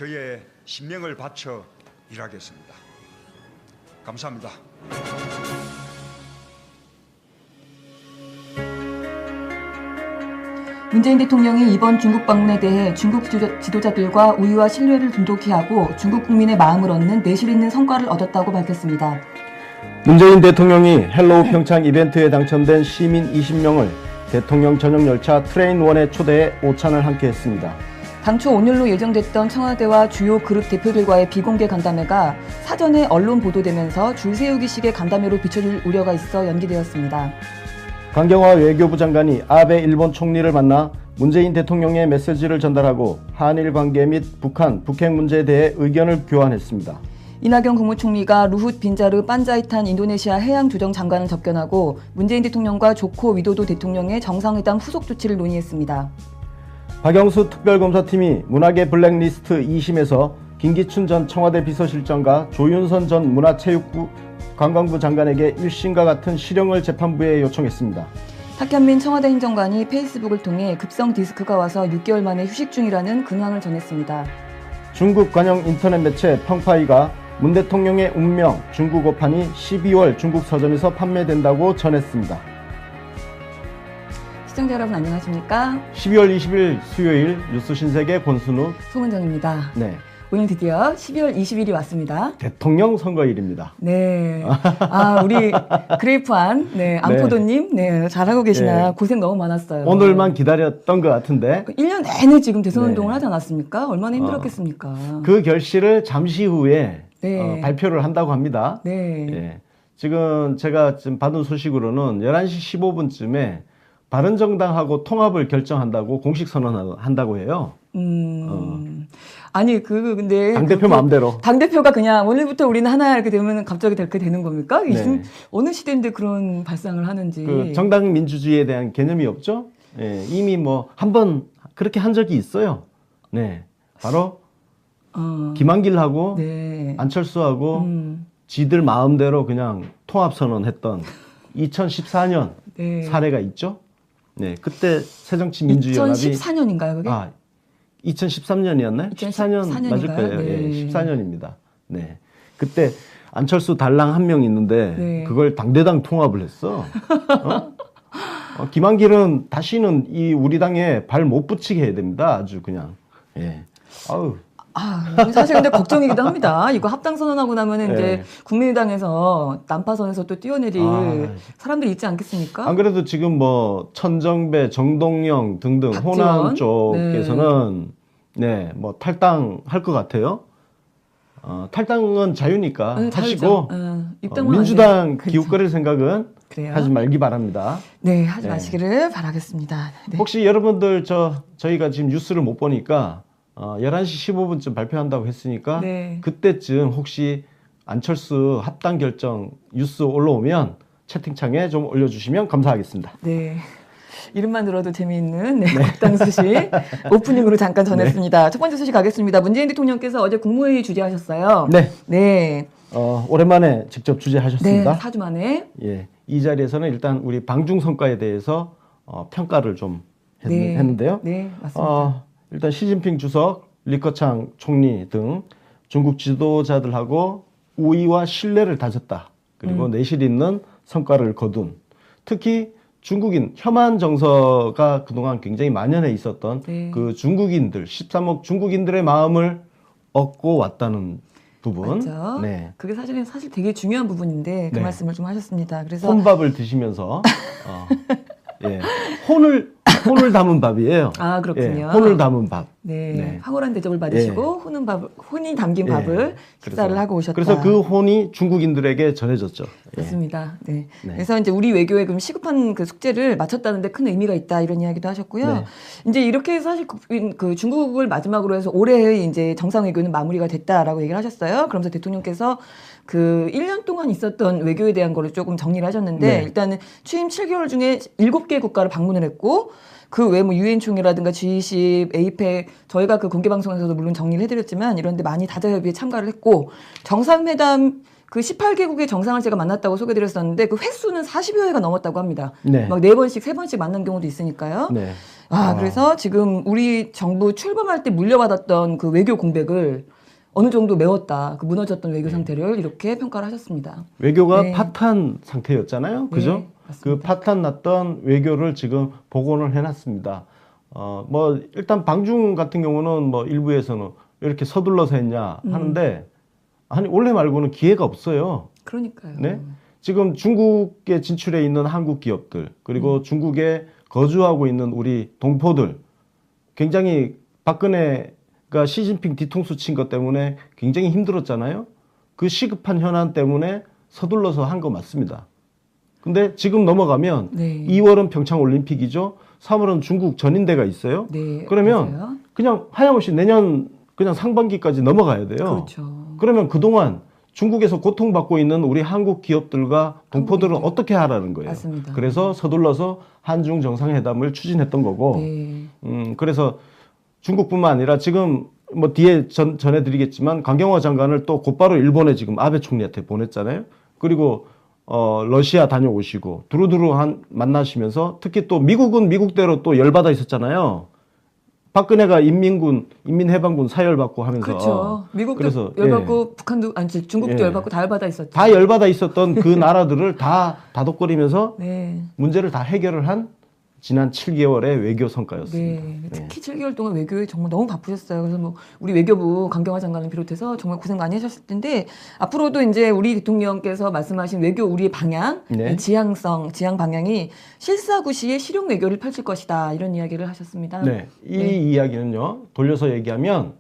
저의 신명을 바쳐 일하겠습니다. 감사합니다. 문재인 대통령이 이번 중국 방문에 대해 중국 지도자들과 우위와 신뢰를 돈독히 하고 중국 국민의 마음을 얻는 내실 있는 성과를 얻었다고 밝혔습니다. 문재인 대통령이 헬로우 평창 이벤트에 당첨된 시민 20명을 대통령 전용 열차 트레인1에 초대해 오찬을 함께 했습니다. 당초 오늘로 예정됐던 청와대와 주요 그룹 대표들과의 비공개 간담회가 사전에 언론 보도되면서 줄 세우기식의 간담회로 비춰질 우려가 있어 연기되었습니다. 강경화 외교부 장관이 아베 일본 총리를 만나 문재인 대통령의 메시지를 전달하고 한일 관계 및 북한, 북핵 문제에 대해 의견을 교환했습니다. 이낙연 국무총리가 루훗 빈자르 판자이탄 인도네시아 해양조정 장관을 접견하고 문재인 대통령과 조코 위도도 대통령의 정상회담 후속 조치를 논의했습니다. 박영수 특별검사팀이 문학의 블랙리스트 2심에서 김기춘 전 청와대 비서실장과 조윤선 전 문화체육부 관광부 장관에게 1심과 같은 실형을 재판부에 요청했습니다. 탁현민 청와대 행정관이 페이스북을 통해 급성 디스크가 와서 6개월 만에 휴식 중이라는 근황을 전했습니다. 중국 관영 인터넷 매체 펑파이가 문 대통령의 운명 중국 어판이 12월 중국 서점에서 판매된다고 전했습니다. 시청자 여러분 안녕하십니까? 12월 20일 수요일 뉴스 신세계 권순우 송은정입니다. 네. 오늘 드디어 12월 20일이 왔습니다. 대통령 선거일입니다. 네. 아, 우리 그레이프한, 네, 안포도님, 네, 잘하고 계시나. 네. 고생 너무 많았어요. 오늘만 기다렸던 것 같은데 1년 내내 지금 대선 네. 운동을 하지 않았습니까? 얼마나 힘들었겠습니까? 그 결실을 잠시 후에 네. 발표를 한다고 합니다. 네. 예. 지금 제가 지금 받은 소식으로는 11시 15분쯤에 바른정당하고 통합을 결정한다고 공식 선언한다고 해요. 아니, 근데. 당대표 마음대로. 당대표가 그냥 오늘부터 우리는 하나 이렇게 되면 갑자기 그렇게 되는 겁니까? 네. 어느 시대인데 그런 발상을 하는지. 그 정당 민주주의에 대한 개념이 없죠? 예. 이미 뭐 한번 그렇게 한 적이 있어요. 네. 바로 김한길하고 네. 안철수하고 지들 마음대로 그냥 통합 선언했던 2014년 네. 사례가 있죠? 네. 그때 새정치민주연합이 2014년인가요, 그게? 2013년이었나요? 14년 맞을 거예요. 네. 예, 14년입니다. 네. 그때 안철수 달랑 한 명 있는데 네. 그걸 당대당 통합을 했어. 김한길은 다시는 이 우리 당에 발 못 붙이게 해야 됩니다. 아주 그냥. 예. 아우. 사실 근데 걱정이기도 합니다. 이거 합당 선언하고 나면은 네. 이제 국민의당에서 난파선에서 또 뛰어내릴 사람들이 있지 않겠습니까? 안 그래도 지금 뭐 천정배, 정동영 등등 박지원? 호남 쪽에서는 네, 뭐 탈당할 것 같아요. 탈당은 자유니까 네, 하시고 입당만 민주당 기웃거릴 생각은 그래요? 하지 말기 바랍니다. 네, 하지 네. 마시기를 바라겠습니다. 네. 혹시 여러분들 저희가 지금 뉴스를 못 보니까 11시 15분쯤 발표한다고 했으니까 네. 그때쯤 혹시 안철수 합당 결정 뉴스 올라오면 채팅창에 좀 올려주시면 감사하겠습니다. 네. 이름만 들어도 재미있는 합당 소식 오프닝으로 잠깐 전했습니다. 첫 번째 소식 가겠습니다. 문재인 대통령께서 어제 국무회의 주재하셨어요. 네. 네. 오랜만에 직접 주재하셨습니다. 네, 4주 만에. 예, 이 자리에서는 일단 우리 방중 성과에 대해서 평가를 좀 했는데요. 네, 맞습니다. 일단 시진핑 주석, 리커창 총리 등 중국 지도자들하고 우위와 신뢰를 다졌다. 그리고 내실 있는 성과를 거둔. 특히 중국인 혐한 정서가 그동안 굉장히 만연해 있었던 네. 그 중국인들, 13억 중국인들의 마음을 얻고 왔다는 부분. 맞죠? 네. 그게 사실 되게 중요한 부분인데 그 네. 말씀을 좀 하셨습니다. 그래서 혼밥을 드시면서 예, 혼을 담은 밥이에요. 아, 그렇군요. 예, 혼을 담은 밥. 네, 네. 황홀한 대접을 받으시고 혼이 담긴 밥을 식사를 하고 오셨다. 그래서 그 혼이 중국인들에게 전해졌죠. 예. 그렇습니다. 네. 네. 그래서 이제 우리 외교에 그럼 시급한 그 숙제를 마쳤다는데 큰 의미가 있다 이런 이야기도 하셨고요. 네. 이제 이렇게 해서 사실 그 중국을 마지막으로 해서 올해의 이제 정상 외교는 마무리가 됐다라고 얘기를 하셨어요. 그러면서 대통령께서 그 1년 동안 있었던 외교에 대한 거를 조금 정리를 하셨는데 네. 일단은 취임 7개월 중에 7개 국가를 방문을 했고 그 외에 뭐 유엔 총회라든가 G20, 에이펙 저희가 그 공개 방송에서도 물론 정리를 해드렸지만 이런데 많이 다자협의에 참가를 했고 정상회담 그 18개국의 정상을 제가 만났다고 소개드렸었는데 그 횟수는 40여 회가 넘었다고 합니다. 네. 막 4번씩, 3번씩 만난 경우도 있으니까요. 네. 그래서 지금 우리 정부 출범할 때 물려받았던 그 외교 공백을 어느 정도 메웠다. 그 무너졌던 외교 상태를 이렇게 평가를 하셨습니다. 외교가 네. 파탄 상태였잖아요. 그죠? 네, 맞습니다. 그 파탄 났던 외교를 지금 복원을 해놨습니다. 뭐 일단 방중 같은 경우는 뭐 일부에서는 이렇게 서둘러서 했냐 하는데 아니 원래 말고는 기회가 없어요. 그러니까요. 네? 지금 중국에 진출해 있는 한국 기업들 그리고 중국에 거주하고 있는 우리 동포들 굉장히 박근혜가 시진핑 뒤통수 친 것 때문에 굉장히 힘들었잖아요. 그 시급한 현안 때문에 서둘러서 한 거 맞습니다. 근데 지금 넘어가면 네. 2월은 평창 올림픽이죠. 3월은 중국 전인대가 있어요. 네, 그러면 맞아요. 그냥 하염없이 내년 그냥 상반기까지 넘어가야 돼요. 그렇죠. 그러면 그동안 중국에서 고통받고 있는 우리 한국 기업들과 동포들은 한국인들. 어떻게 하라는 거예요. 맞습니다. 그래서 서둘러서 한중 정상회담을 추진했던 거고, 네. 그래서 중국뿐만 아니라 지금 뭐 뒤에 전해드리겠지만 강경화 장관을 또 곧바로 일본에 지금 아베 총리한테 보냈잖아요. 그리고 러시아 다녀오시고 두루두루 만나시면서 특히 또 미국은 미국대로 또 열받아 있었잖아요. 박근혜가 인민해방군 사열받고 하면서 그렇죠. 미국도 그래서, 열받고 북한도 아니 중국도 예. 열받고 다 열받아 있었죠. 다 열받아 있었던 그 나라들을 다 다독거리면서 네. 문제를 다 해결을 한 지난 7개월의 외교 성과였습니다. 네. 특히 7개월 동안 외교에 정말 너무 바쁘셨어요. 그래서 뭐 우리 외교부 강경화 장관을 비롯해서 정말 고생 많이 하셨을 텐데 앞으로도 이제 우리 대통령께서 말씀하신 외교 우리의 방향, 네. 지향 방향이 실사구시의 실용 외교를 펼칠 것이다. 이런 이야기를 하셨습니다. 네. 이 이야기는요. 돌려서 얘기하면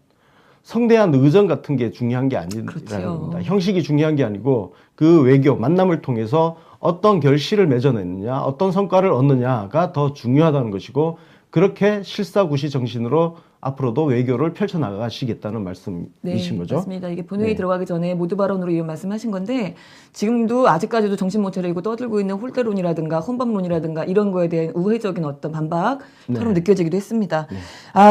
성대한 의전 같은 게 중요한 게 아니라는 그렇죠. 겁니다. 형식이 중요한 게 아니고 그 외교 만남을 통해서 어떤 결실을 맺어내느냐, 어떤 성과를 얻느냐가 더 중요하다는 것이고 그렇게 실사구시 정신으로 앞으로도 외교를 펼쳐나가시겠다는 말씀이신 거죠. 맞습니다. 이게 본회의 네. 들어가기 전에 모두 발언으로 이런 말씀하신 건데 지금도 아직까지도 정신 못 차리고 떠들고 있는 홀대론이라든가 혼밥론이라든가 이런 거에 대한 우회적인 어떤 반박처럼 느껴지기도 했습니다.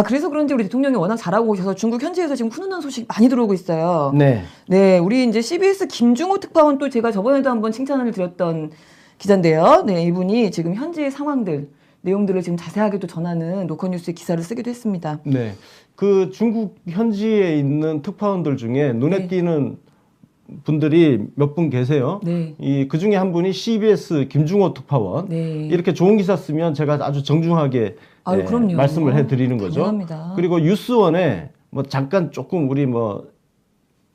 그래서 그런지 우리 대통령이 워낙 잘하고 오셔서 중국 현지에서 지금 훈훈한 소식 많이 들어오고 있어요. 네. 네, 우리 이제 CBS 김중호 특파원 또 제가 저번에도 한번 칭찬을 드렸던 기자인데요. 네, 이분이 지금 현지의 상황들 내용들을 지금 자세하게 또 전하는 로컬뉴스의 기사를 쓰기도 했습니다. 네. 그 중국 현지에 있는 특파원들 중에 눈에 네. 띄는 분들이 몇 분 계세요. 네. 그 중에 한 분이 CBS 김중호 특파원. 네. 이렇게 좋은 기사 쓰면 제가 아주 정중하게 아유, 그럼요. 말씀을 해드리는 거죠. 당연합니다. 그리고 뉴스원에 뭐 잠깐 조금 우리 뭐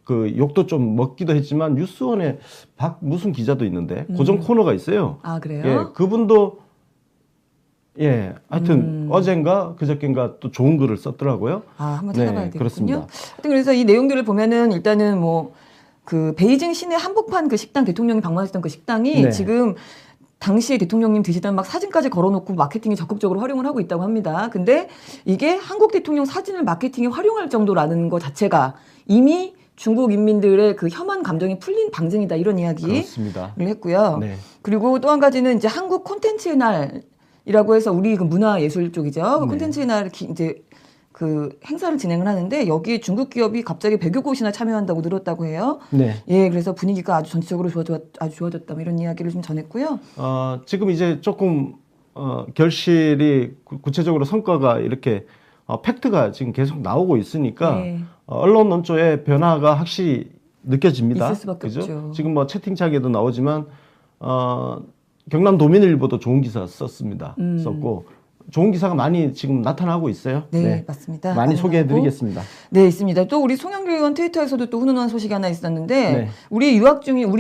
그 욕도 좀 먹기도 했지만 뉴스원에 무슨 기자도 있는데 고정 코너가 있어요. 아, 그래요? 예, 그분도 하여튼 어젠가 그저께인가 또 좋은 글을 썼더라고요. 한번 네, 찾아봐야 되겠군요. 그렇습니다. 하여튼 그래서 이 내용들을 보면은 일단은 뭐 그 베이징 시내 한복판 그 식당 대통령이 방문하셨던 그 식당이 네. 지금 당시에 대통령님 드시던 막 사진까지 걸어놓고 마케팅에 적극적으로 활용을 하고 있다고 합니다. 근데 이게 한국 대통령 사진을 마케팅에 활용할 정도라는 것 자체가 이미 중국 인민들의 그 혐한 감정이 풀린 방증이다 이런 이야기를 그렇습니다. 했고요. 네. 그리고 또 한 가지는 이제 한국 콘텐츠의 날이라고 해서 우리 그 문화예술 쪽이죠. 그 네. 콘텐츠의 날 이제 그 행사를 진행을 하는데 여기 중국 기업이 갑자기 100여 곳이나 참여한다고 늘었다고 해요. 네. 예, 그래서 분위기가 아주 전체적으로 아주 좋아졌다 뭐 이런 이야기를 좀 전했고요. 지금 이제 조금 결실이 구체적으로 성과가 이렇게 팩트가 지금 계속 나오고 있으니까 네. 언론 논조의 변화가 확실히 느껴집니다. 있을 수밖에 그죠? 없죠. 지금 뭐 채팅창에도 나오지만 경남 도민일보도 좋은 기사 썼습니다. 썼고 좋은 기사가 많이 지금 나타나고 있어요. 네, 맞습니다. 많이 가능하고. 소개해드리겠습니다. 네, 있습니다. 또 우리 송영길 의원 트위터에서도 또 훈훈한 소식이 하나 있었는데 네. 우리 유학 중인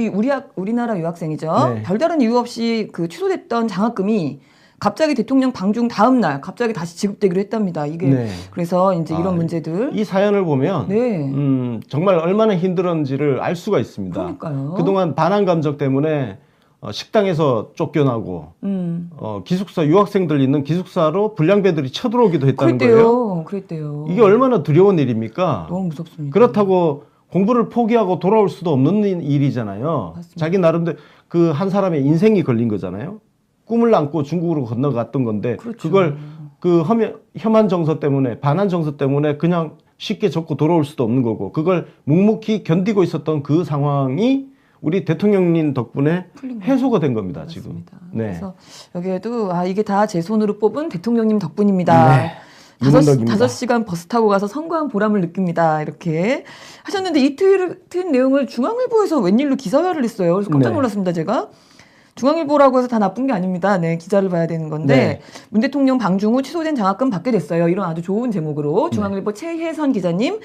우리나라 유학생이죠. 네. 별다른 이유 없이 그 취소됐던 장학금이 갑자기 대통령 방중 다음 날 갑자기 다시 지급되기로 했답니다. 이게 네. 그래서 이제 이런 문제들. 이 사연을 보면 네. 정말 얼마나 힘들었는지를 알 수가 있습니다. 그러니까요. 그동안 반환 감정 때문에 식당에서 쫓겨나고 기숙사 유학생들 있는 기숙사로 불량배들이 쳐들어오기도 했다는 거예요. 그랬대요. 이게 얼마나 두려운 일입니까? 너무 무섭습니다. 그렇다고 공부를 포기하고 돌아올 수도 없는 일이잖아요. 맞습니다. 자기 나름대로 그 한 사람의 인생이 걸린 거잖아요. 꿈을 안고 중국으로 건너갔던 건데 그렇죠. 그걸 그 혐한 정서 때문에 반한 정서 때문에 그냥 쉽게 접고 돌아올 수도 없는 거고 그걸 묵묵히 견디고 있었던 그 상황이 우리 대통령님 덕분에 풀린 거죠. 해소가 된 겁니다. 지금. 맞습니다. 네. 그래서 여기에도 이게 다 제 손으로 뽑은 대통령님 덕분입니다. 네. 유문덕입니다. 5시간 버스 타고 가서 선거한 보람을 느낍니다. 이렇게 하셨는데 이 트윗 내용을 중앙일보에서 웬일로 기사화를 했어요. 그래서 깜짝 네. 놀랐습니다. 제가. 중앙일보라고 해서 다 나쁜 게 아닙니다. 네, 기자를 봐야 되는 건데 네. 문 대통령 방중 후 취소된 장학금 받게 됐어요. 이런 아주 좋은 제목으로 중앙일보 최혜선 기자님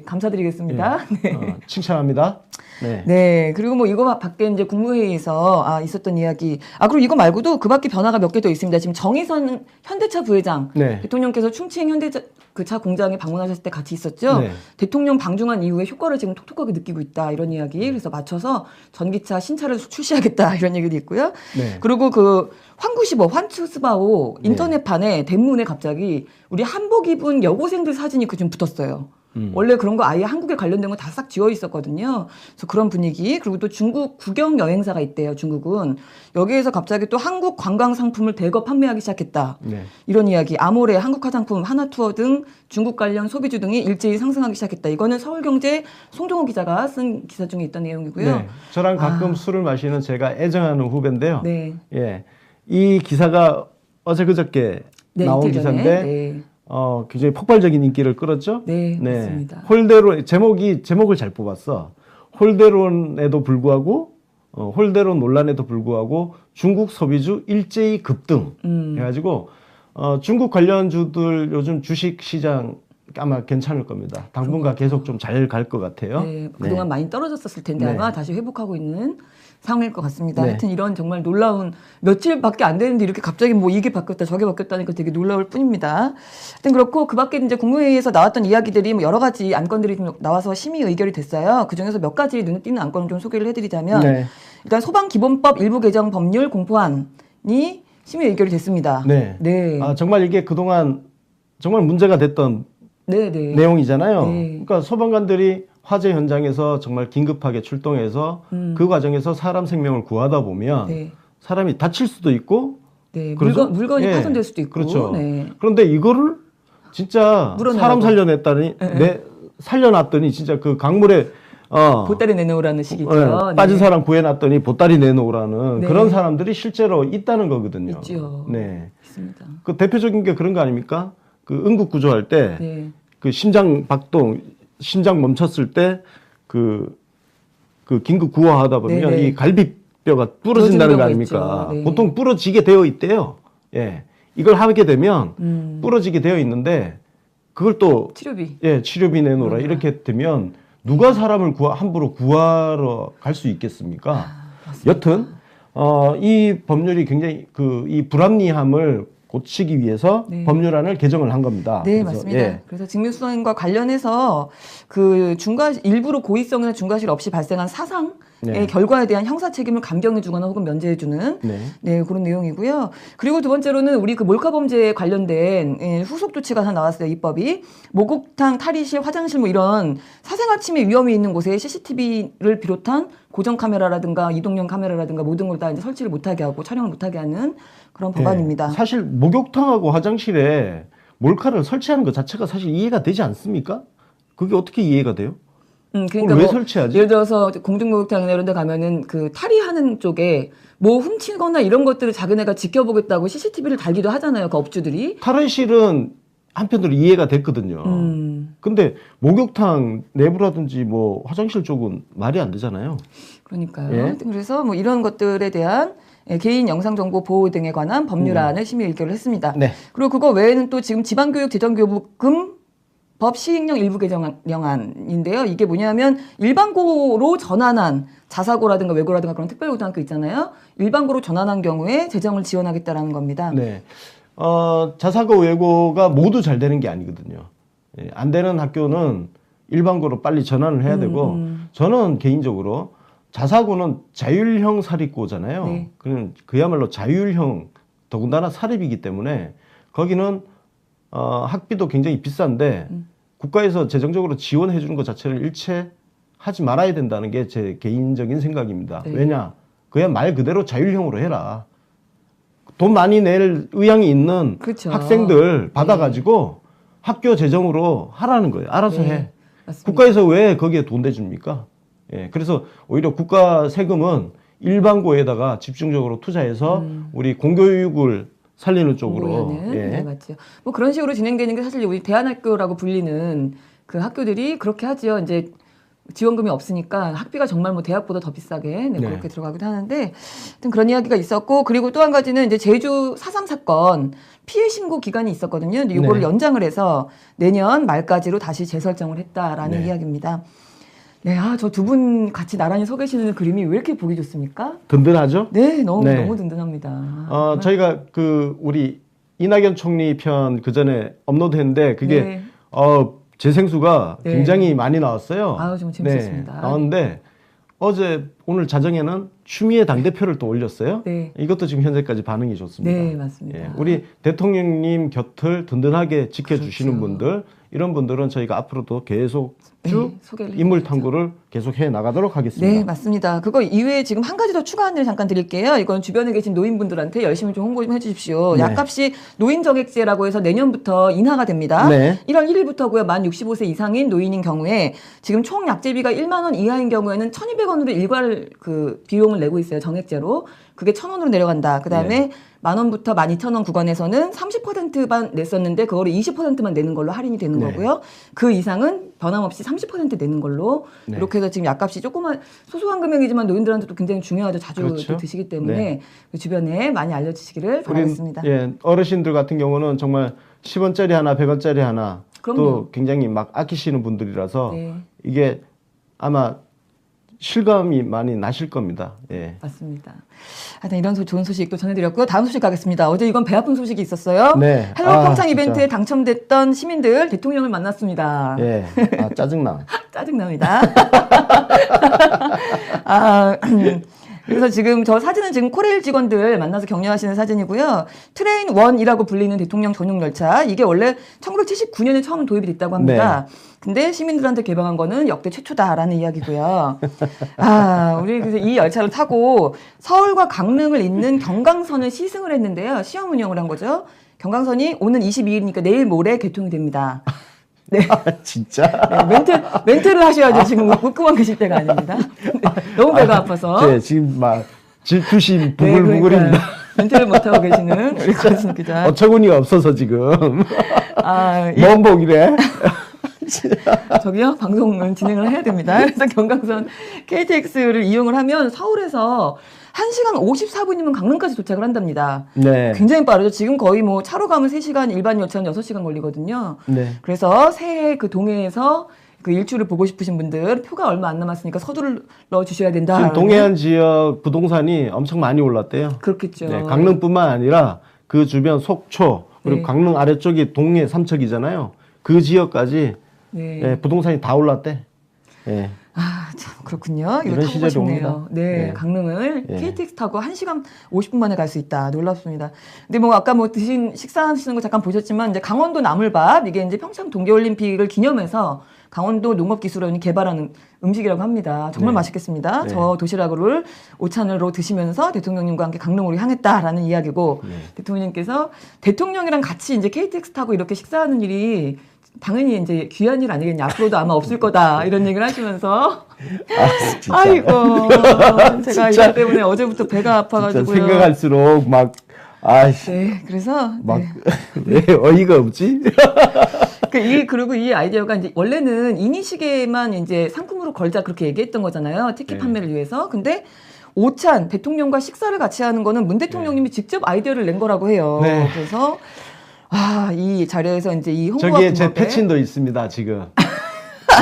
감사드리겠습니다. 네. 칭찬합니다. 네. 네, 그리고 뭐 이거 밖에 이제 국무회의에서 있었던 이야기. 그리고 이거 말고도 그 밖에 변화가 몇 개 더 있습니다. 지금 정의선 현대차 부회장 네. 대통령께서 충칭 현대차 그 차 공장에 방문하셨을 때 같이 있었죠. 네. 대통령 방중한 이후에 효과를 지금 톡톡하게 느끼고 있다 이런 이야기. 그래서 맞춰서 전기차 신차를 출시하겠다 이런 얘기도 있고요. 네. 그리고 그 환95 환추스바오 인터넷판에 대문에 갑자기 우리 한복 입은 여고생들 사진이 좀 붙었어요. 원래 그런 거 아예 한국에 관련된 거 다 싹 지워 있었거든요. 그래서 그런 분위기. 그리고 또 중국 국영 여행사가 있대요. 중국은. 여기에서 갑자기 또 한국 관광 상품을 대거 판매하기 시작했다. 네. 이런 이야기. 아모레, 한국 화장품, 하나투어 등 중국 관련 소비주 등이 일제히 상승하기 시작했다. 이거는 서울경제 송정호 기자가 쓴 기사 중에 있던 내용이고요. 네. 저랑 가끔 술을 마시는 제가 애정하는 후배인데요. 네. 예. 이 기사가 어제 그저께 네, 나온 이틀 전에. 기사인데 네. 굉장히 폭발적인 인기를 끌었죠. 네, 맞습니다. 홀대론 제목을 잘 뽑았어. 홀대론에도 불구하고 홀대론 논란에도 불구하고 중국 소비주 일제히 급등 해가지고 중국 관련주들 요즘 주식 시장 아마 괜찮을 겁니다. 당분간 계속 좀 잘 갈 것 같아요. 네, 그동안 많이 떨어졌었을 텐데 네. 아마 다시 회복하고 있는 상황일 것 같습니다. 네. 하여튼 이런 정말 놀라운 며칠밖에 안 되는데 이렇게 갑자기 뭐 이게 바뀌었다 저게 바뀌었다니까 되게 놀라울 뿐입니다. 하여튼 그렇고 그 밖에 이제 국무회의에서 나왔던 이야기들이 뭐 여러 가지 안건들이 좀 나와서 심의 의결이 됐어요. 그 중에서 몇 가지 눈에 띄는 안건을 좀 소개를 해드리자면 네. 일단 소방기본법 일부 개정 법률 공포안이 심의 의결이 됐습니다. 네. 네. 정말 이게 그동안 정말 문제가 됐던 네, 네. 내용이잖아요. 네. 그러니까 소방관들이 화재 현장에서 정말 긴급하게 출동해서 그 과정에서 사람 생명을 구하다 보면 네. 사람이 다칠 수도 있고 네. 그렇죠? 물건이 예. 파손될 수도 있고. 그렇죠. 네. 그런데 이거를 진짜 물어내라고. 사람 살려냈다니 살려놨더니 진짜 그 강물에 보따리 내놓으라는 식이죠. 빠진 네. 사람 구해놨더니 보따리 내놓으라는 네. 그런 사람들이 실제로 있다는 거거든요. 있죠. 네. 있습니다. 그 대표적인 게 그런 거 아닙니까? 그 응급 구조할 때 네. 그 심장 박동, 심장 멈췄을 때 그 긴급 구호하다 보면 네네. 이 갈비뼈가 부러진다는 거 경우가 아닙니까? 있죠. 네. 보통 부러지게 되어 있대요. 예. 이걸 하게 되면 부러지게 되어 있는데 그걸 또 치료비. 치료비 내놓으라 이렇게 되면 누가 사람을 함부로 구하러 갈 수 있겠습니까? 맞습니다. 여튼 이 법률이 굉장히 이 불합리함을 고치기 위해서 네. 법률안을 개정을 한 겁니다. 네, 그래서, 맞습니다. 예. 그래서 직무수행과 관련해서 그 일부러 고의성이나 중과실 없이 발생한 사상의 네. 결과에 대한 형사 책임을 감경해주거나 혹은 면제해주는 네. 그런 내용이고요. 그리고 두 번째로는 우리 그 몰카 범죄에 관련된 후속 조치가 하나 나왔어요. 입법이 목욕탕, 탈의실, 화장실 뭐 이런 사생활 침해 위험이 있는 곳에 CCTV를 비롯한 고정 카메라라든가 이동용 카메라라든가 모든 걸 다 이제 설치를 못하게 하고 촬영을 못하게 하는 그런 법안입니다. 사실 목욕탕하고 화장실에 몰카를 설치하는 것 자체가 사실 이해가 되지 않습니까? 그게 어떻게 이해가 돼요? 그러니까 왜 뭐 설치하지? 예를 들어서 공중목욕탕이나 이런 데 가면은 그 탈의하는 쪽에 뭐 훔치거나 이런 것들을 자기네가 지켜보겠다고 CCTV를 달기도 하잖아요. 그 업주들이. 탈의실은 한편으로 이해가 됐거든요. 근데 목욕탕 내부라든지 뭐 화장실 쪽은 말이 안 되잖아요. 그러니까요. 예? 그래서 뭐 이런 것들에 대한 개인 영상정보 보호 등에 관한 법률안을 심의 의결을 했습니다. 네. 그리고 그거 외에는 또 지금 지방교육재정교부금 법 시행령 일부 개정령안인데요. 이게 뭐냐면 일반고로 전환한 자사고라든가 외고라든가 그런 특별고등학교 있잖아요. 일반고로 전환한 경우에 재정을 지원하겠다라는 겁니다. 네. 자사고 외고가 모두 잘 되는 게 아니거든요. 예, 안 되는 학교는 일반고로 빨리 전환을 해야 되고 저는 개인적으로 자사고는 자율형 사립고잖아요. 네. 그야말로 자율형 더군다나 사립이기 때문에 거기는 학비도 굉장히 비싼데 국가에서 재정적으로 지원해 주는 것 자체를 일체 하지 말아야 된다는 게 제 개인적인 생각입니다. 네. 왜냐? 그야 말 그대로 자율형으로 해라. 돈 많이 낼 의향이 있는 그렇죠. 학생들 받아가지고 학교 재정으로 하라는 거예요. 알아서 네. 해. 맞습니다. 국가에서 왜 거기에 돈 대줍니까? 예, 그래서 오히려 국가 세금은 일반고에다가 집중적으로 투자해서 우리 공교육을 살리는 쪽으로. 공부하는. 예. 네, 맞죠. 뭐 그런 식으로 진행되는 게 사실 우리 대안학교라고 불리는 그 학교들이 그렇게 하지요. 이제 지원금이 없으니까 학비가 정말 뭐 대학보다 더 비싸게 네, 네. 그렇게 들어가기도 하는데 하여튼 그런 이야기가 있었고 그리고 또 한 가지는 이제 제주 4.3 사건 피해 신고 기간이 있었거든요. 근데 이거를 네. 연장을 해서 내년 말까지로 다시 재설정을 했다라는 네. 이야기입니다. 네, 저 두 분 같이 나란히 서 계시는 그림이 왜 이렇게 보기 좋습니까? 든든하죠? 네, 너무 네. 너무 든든합니다. 저희가 우리 이낙연 총리 편 그 전에 업로드했는데 그게 네. 재생수가 네. 굉장히 많이 나왔어요. 아유, 좀 재밌었습니다. 네, 나왔는데 오늘 자정에는 추미애 당대표를 또 올렸어요. 네. 이것도 지금 현재까지 반응이 좋습니다. 네, 맞습니다. 예, 우리 대통령님 곁을 든든하게 지켜주시는 그렇죠. 분들, 이런 분들은 저희가 앞으로도 계속 쭉 네, 소개를 인물 해드리죠. 탐구를 계속 해 나가도록 하겠습니다. 네, 맞습니다. 그거 이외에 지금 한 가지 더 추가 안내를 잠깐 드릴게요. 이건 주변에 계신 노인분들한테 열심히 좀 홍보 좀 해주십시오. 네. 약값이 노인정액제라고 해서 내년부터 인하가 됩니다. 네. 1월 1일부터고요. 만 65세 이상인 노인인 경우에 지금 총 약제비가 1만 원 이하인 경우에는 1,200원으로 일괄 그 비용을 내고 있어요. 정액제로. 그게 1,000원으로 내려간다. 그다음에 만 원부터 12,000원 구간에서는 30%만 냈었는데 그거를 20%만 내는 걸로 할인이 되는 네. 거고요. 그 이상은 변함없이 30% 내는 걸로 네. 이렇게 해서 지금 약값이 조그만 소소한 금액이지만 노인들한테도 굉장히 중요하죠. 자주 그렇죠. 또 드시기 때문에 네. 그 주변에 많이 알려주시기를 바라겠습니다. 예, 어르신들 같은 경우는 정말 10원짜리 하나, 100원짜리 하나 그럼요. 또 굉장히 막 아끼시는 분들이라서 네. 이게 아마 실감이 많이 나실 겁니다. 예. 맞습니다. 하여튼 이런 좋은 소식 또 전해드렸고요. 다음 소식 가겠습니다. 어제 이건 배 아픈 소식이 있었어요. 네. 헬로 아, 평창 진짜. 이벤트에 당첨됐던 시민들 대통령을 만났습니다. 예. 짜증나. 짜증납니다. 그래서 지금 저 사진은 지금 코레일 직원들 만나서 격려하시는 사진이고요. 트레인 1이라고 불리는 대통령 전용 열차. 이게 원래 1979년에 처음 도입이 됐다고 합니다. 근데 시민들한테 개방한 거는 역대 최초다라는 이야기고요. 우리 그래서 이 열차를 타고 서울과 강릉을 잇는 경강선을 시승을 했는데요. 시험 운영을 한 거죠. 경강선이 오는 22일이니까 내일 모레 개통이 됩니다. 네. 진짜? 네, 멘트를 하셔야죠. 지금 웃고만 계실 때가 아닙니다. 네, 너무 배가 아파서. 네, 지금 막 질투심 네, 부글부글입니다. 그러니까요. 멘트를 못하고 계시는 우리 권순 기자. 어처구니가 없어서 지금. 이- 뭔 복이래? 저기요, 방송은 진행을 해야 됩니다. 그래서 경강선 KTX를 이용을 하면 서울에서 1시간 54분이면 강릉까지 도착을 한답니다. 네. 굉장히 빠르죠. 지금 거의 뭐 차로 가면 3시간, 일반 열차는 6시간 걸리거든요. 네. 그래서 새해 그 동해에서 그 일출을 보고 싶으신 분들 표가 얼마 안 남았으니까 서두를 넣어 주셔야 된다. 지금 동해안 지역 부동산이 엄청 많이 올랐대요. 그렇겠죠. 네, 강릉뿐만 아니라 그 주변 속초 그리고 네. 강릉 아래쪽이 동해 삼척이잖아요. 그 지역까지 네. 예, 부동산이 다 올랐대. 예. 참 그렇군요. 이거 이런 타고 시절이 싶네요. 옵니다. 네, 네. 강릉을 예. KTX 타고 1시간 50분 만에 갈 수 있다. 놀랍습니다. 근데 뭐 아까 뭐 식사하시는 거 잠깐 보셨지만 이제 강원도 나물밥 이게 이제 평창 동계올림픽을 기념해서 강원도 농업기술원이 개발하는 음식이라고 합니다. 정말 네. 맛있겠습니다. 네. 저 도시락을 오찬으로 드시면서 대통령님과 함께 강릉으로 향했다라는 이야기고 네. 대통령님께서 대통령이랑 같이 이제 KTX 타고 이렇게 식사하는 일이 당연히 이제 귀한 일 아니겠냐. 앞으로도 아마 없을 거다. 이런 얘기를 하시면서. 진짜. 아이고. 제가 진짜. 이것 때문에 어제부터 배가 아파가지고요. 진짜 생각할수록 막 아이씨 네, 그래서. 막 네. 왜 어이가 없지? 그리고 이 아이디어가 이제 원래는 이니식에만 이제 상품으로 걸자 그렇게 얘기했던 거잖아요. 티켓 네. 판매를 위해서. 근데 오찬 대통령과 식사를 같이 하는 거는 문 대통령님이 직접 아이디어를 낸 거라고 해요. 네. 그래서 이 자리에서 이제 이 홍보가 저기에 제 궁금해. 패친도 있습니다 지금.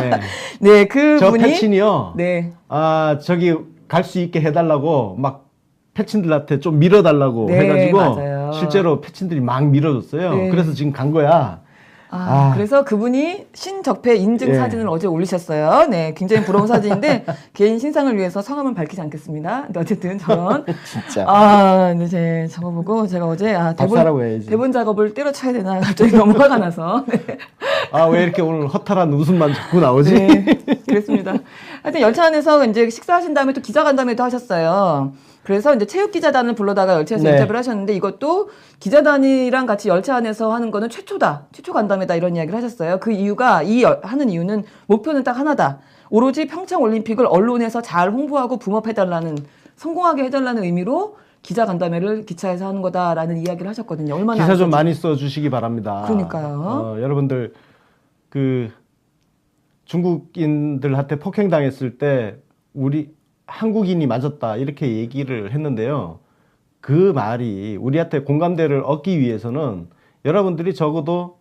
네. 네, 그 저 분이 패친이요. 네. 저기 갈 수 있게 해달라고 막 패친들한테 좀 밀어달라고 네, 해가지고 맞아요. 실제로 패친들이 막 밀어줬어요. 네. 그래서 지금 간 거야. 그래서 그분이 신적폐 인증 예. 사진을 어제 올리셨어요. 네, 굉장히 부러운 사진인데 개인 신상을 위해서 성함은 밝히지 않겠습니다. 근데 어쨌든 저런 진짜. 근데 저거 보고 제가 어제 밥사라고 해야지. 대본 작업을 때려쳐야 되나 갑자기 너무 화가 나서 네. 왜 이렇게 오늘 허탈한 웃음만 자꾸 나오지? 네, 그랬습니다. 하여튼 열차 안에서 이제 식사하신 다음에 또 기자간담회도 하셨어요. 그래서 이제 체육기자단을 불러다가 열차에서 네. 인터뷰를 하셨는데 이것도 기자단이랑 같이 열차 안에서 하는 거는 최초다. 최초 간담회다 이런 이야기를 하셨어요. 그 이유가 하는 이유는 목표는 딱 하나다. 오로지 평창 올림픽을 언론에서 잘 홍보하고 붐업해달라는 성공하게 해달라는 의미로 기자 간담회를 기차에서 하는 거다라는 이야기를 하셨거든요. 얼마나 기사 좀 아쉬운지. 많이 써주시기 바랍니다. 그러니까요. 여러분들 그 중국인들한테 폭행당했을 때 우리 한국인이 맞았다 이렇게 얘기를 했는데요. 그 말이 우리한테 공감대를 얻기 위해서는 여러분들이 적어도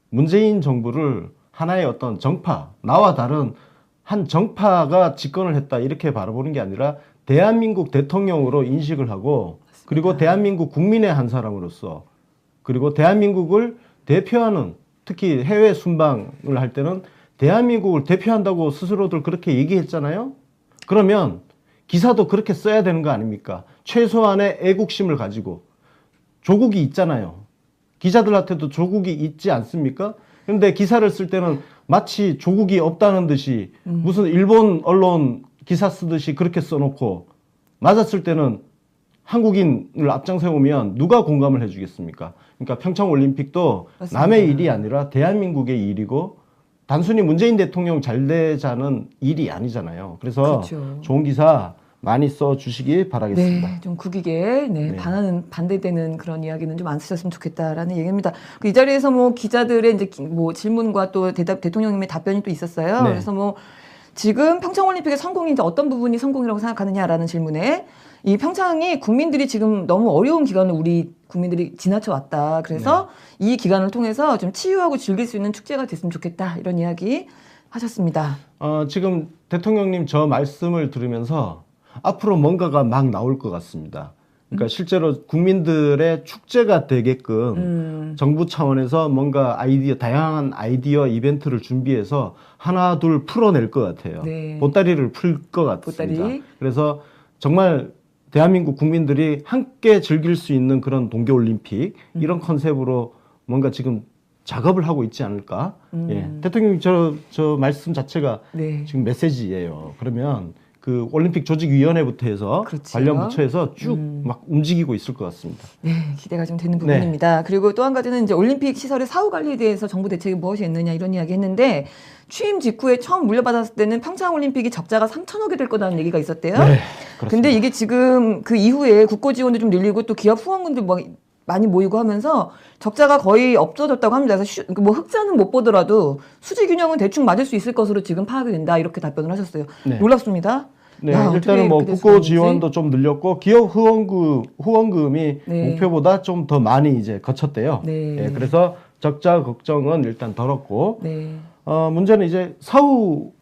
문재인 정부를 하나의 어떤 정파, 나와 다른 한 정파가 집권을 했다 이렇게 바라보는 게 아니라 대한민국 대통령으로 인식을 하고 그리고 대한민국 국민의 한 사람으로서 그리고 대한민국을 대표하는 특히 해외 순방을 할 때는 대한민국을 대표한다고 스스로들 그렇게 얘기했잖아요. 그러면 기사도 그렇게 써야 되는 거 아닙니까? 최소한의 애국심을 가지고 조국이 있잖아요. 기자들한테도 조국이 있지 않습니까? 그런데 기사를 쓸 때는 마치 조국이 없다는 듯이 무슨 일본 언론 기사 쓰듯이 그렇게 써놓고 맞았을 때는 한국인을 앞장 세우면 누가 공감을 해주겠습니까? 그러니까 평창올림픽도 맞습니다. 남의 일이 아니라 대한민국의 일이고 단순히 문재인 대통령 잘 되자는 일이 아니잖아요. 그래서 그렇죠. 좋은 기사 많이 써주시기 바라겠습니다. 네, 좀 국익에 반대되는 그런 이야기는 좀 안 쓰셨으면 좋겠다라는 얘기입니다. 이 자리에서 뭐 기자들의 이제 뭐 질문과 또 대통령님의 답변이 또 있었어요. 네. 그래서 뭐 지금 평창올림픽의 성공이 이제 어떤 부분이 성공이라고 생각하느냐라는 질문에 이 평창이 국민들이 지금 너무 어려운 기간을 우리 국민들이 지나쳐 왔다. 그래서 이 기간을 통해서 좀 치유하고 즐길 수 있는 축제가 됐으면 좋겠다. 이런 이야기 하셨습니다. 지금 대통령님 저 말씀을 들으면서 앞으로 뭔가가 막 나올 것 같습니다. 그러니까 실제로 국민들의 축제가 되게끔 정부 차원에서 뭔가 다양한 아이디어 이벤트를 준비해서 하나 둘 풀어낼 것 같아요. 네. 보따리를 풀 것 같습니다. 보따리. 그래서 정말 대한민국 국민들이 함께 즐길 수 있는 그런 동계올림픽 이런 컨셉으로 뭔가 지금 작업을 하고 있지 않을까. 예. 대통령님 저 말씀 자체가 네. 지금 메시지예요. 그러면 그 올림픽 조직위원회부터 해서 그렇죠. 관련 부처에서 쭉 막 움직이고 있을 것 같습니다. 네, 기대가 좀 되는 부분입니다. 그리고 또 한 가지는 이제 올림픽 시설의 사후 관리에 대해서 정부 대책이 무엇이 있느냐 이런 이야기 했는데 취임 직후에 처음 물려받았을 때는 평창 올림픽이 적자가 3천억이 될 거라는 얘기가 있었대요. 네, 그렇습니다. 근데 이게 지금 그 이후에 국고 지원도 좀 늘리고 또 기업 후원금도 많이 모이고 하면서 적자가 거의 없어졌다고 합니다. 그래서 뭐 흑자는 못 보더라도 수지 균형은 대충 맞을 수 있을 것으로 지금 파악이 된다 이렇게 답변을 하셨어요. 네. 놀랍습니다. 네, 야, 일단은 뭐 어떻게 국고 이렇게 지원도 좀 늘렸고 기업 후원금이 네. 목표보다 좀 더 많이 이제 거쳤대요. 네. 예, 그래서 적자 걱정은 일단 덜었고 네. 문제는 이제 사후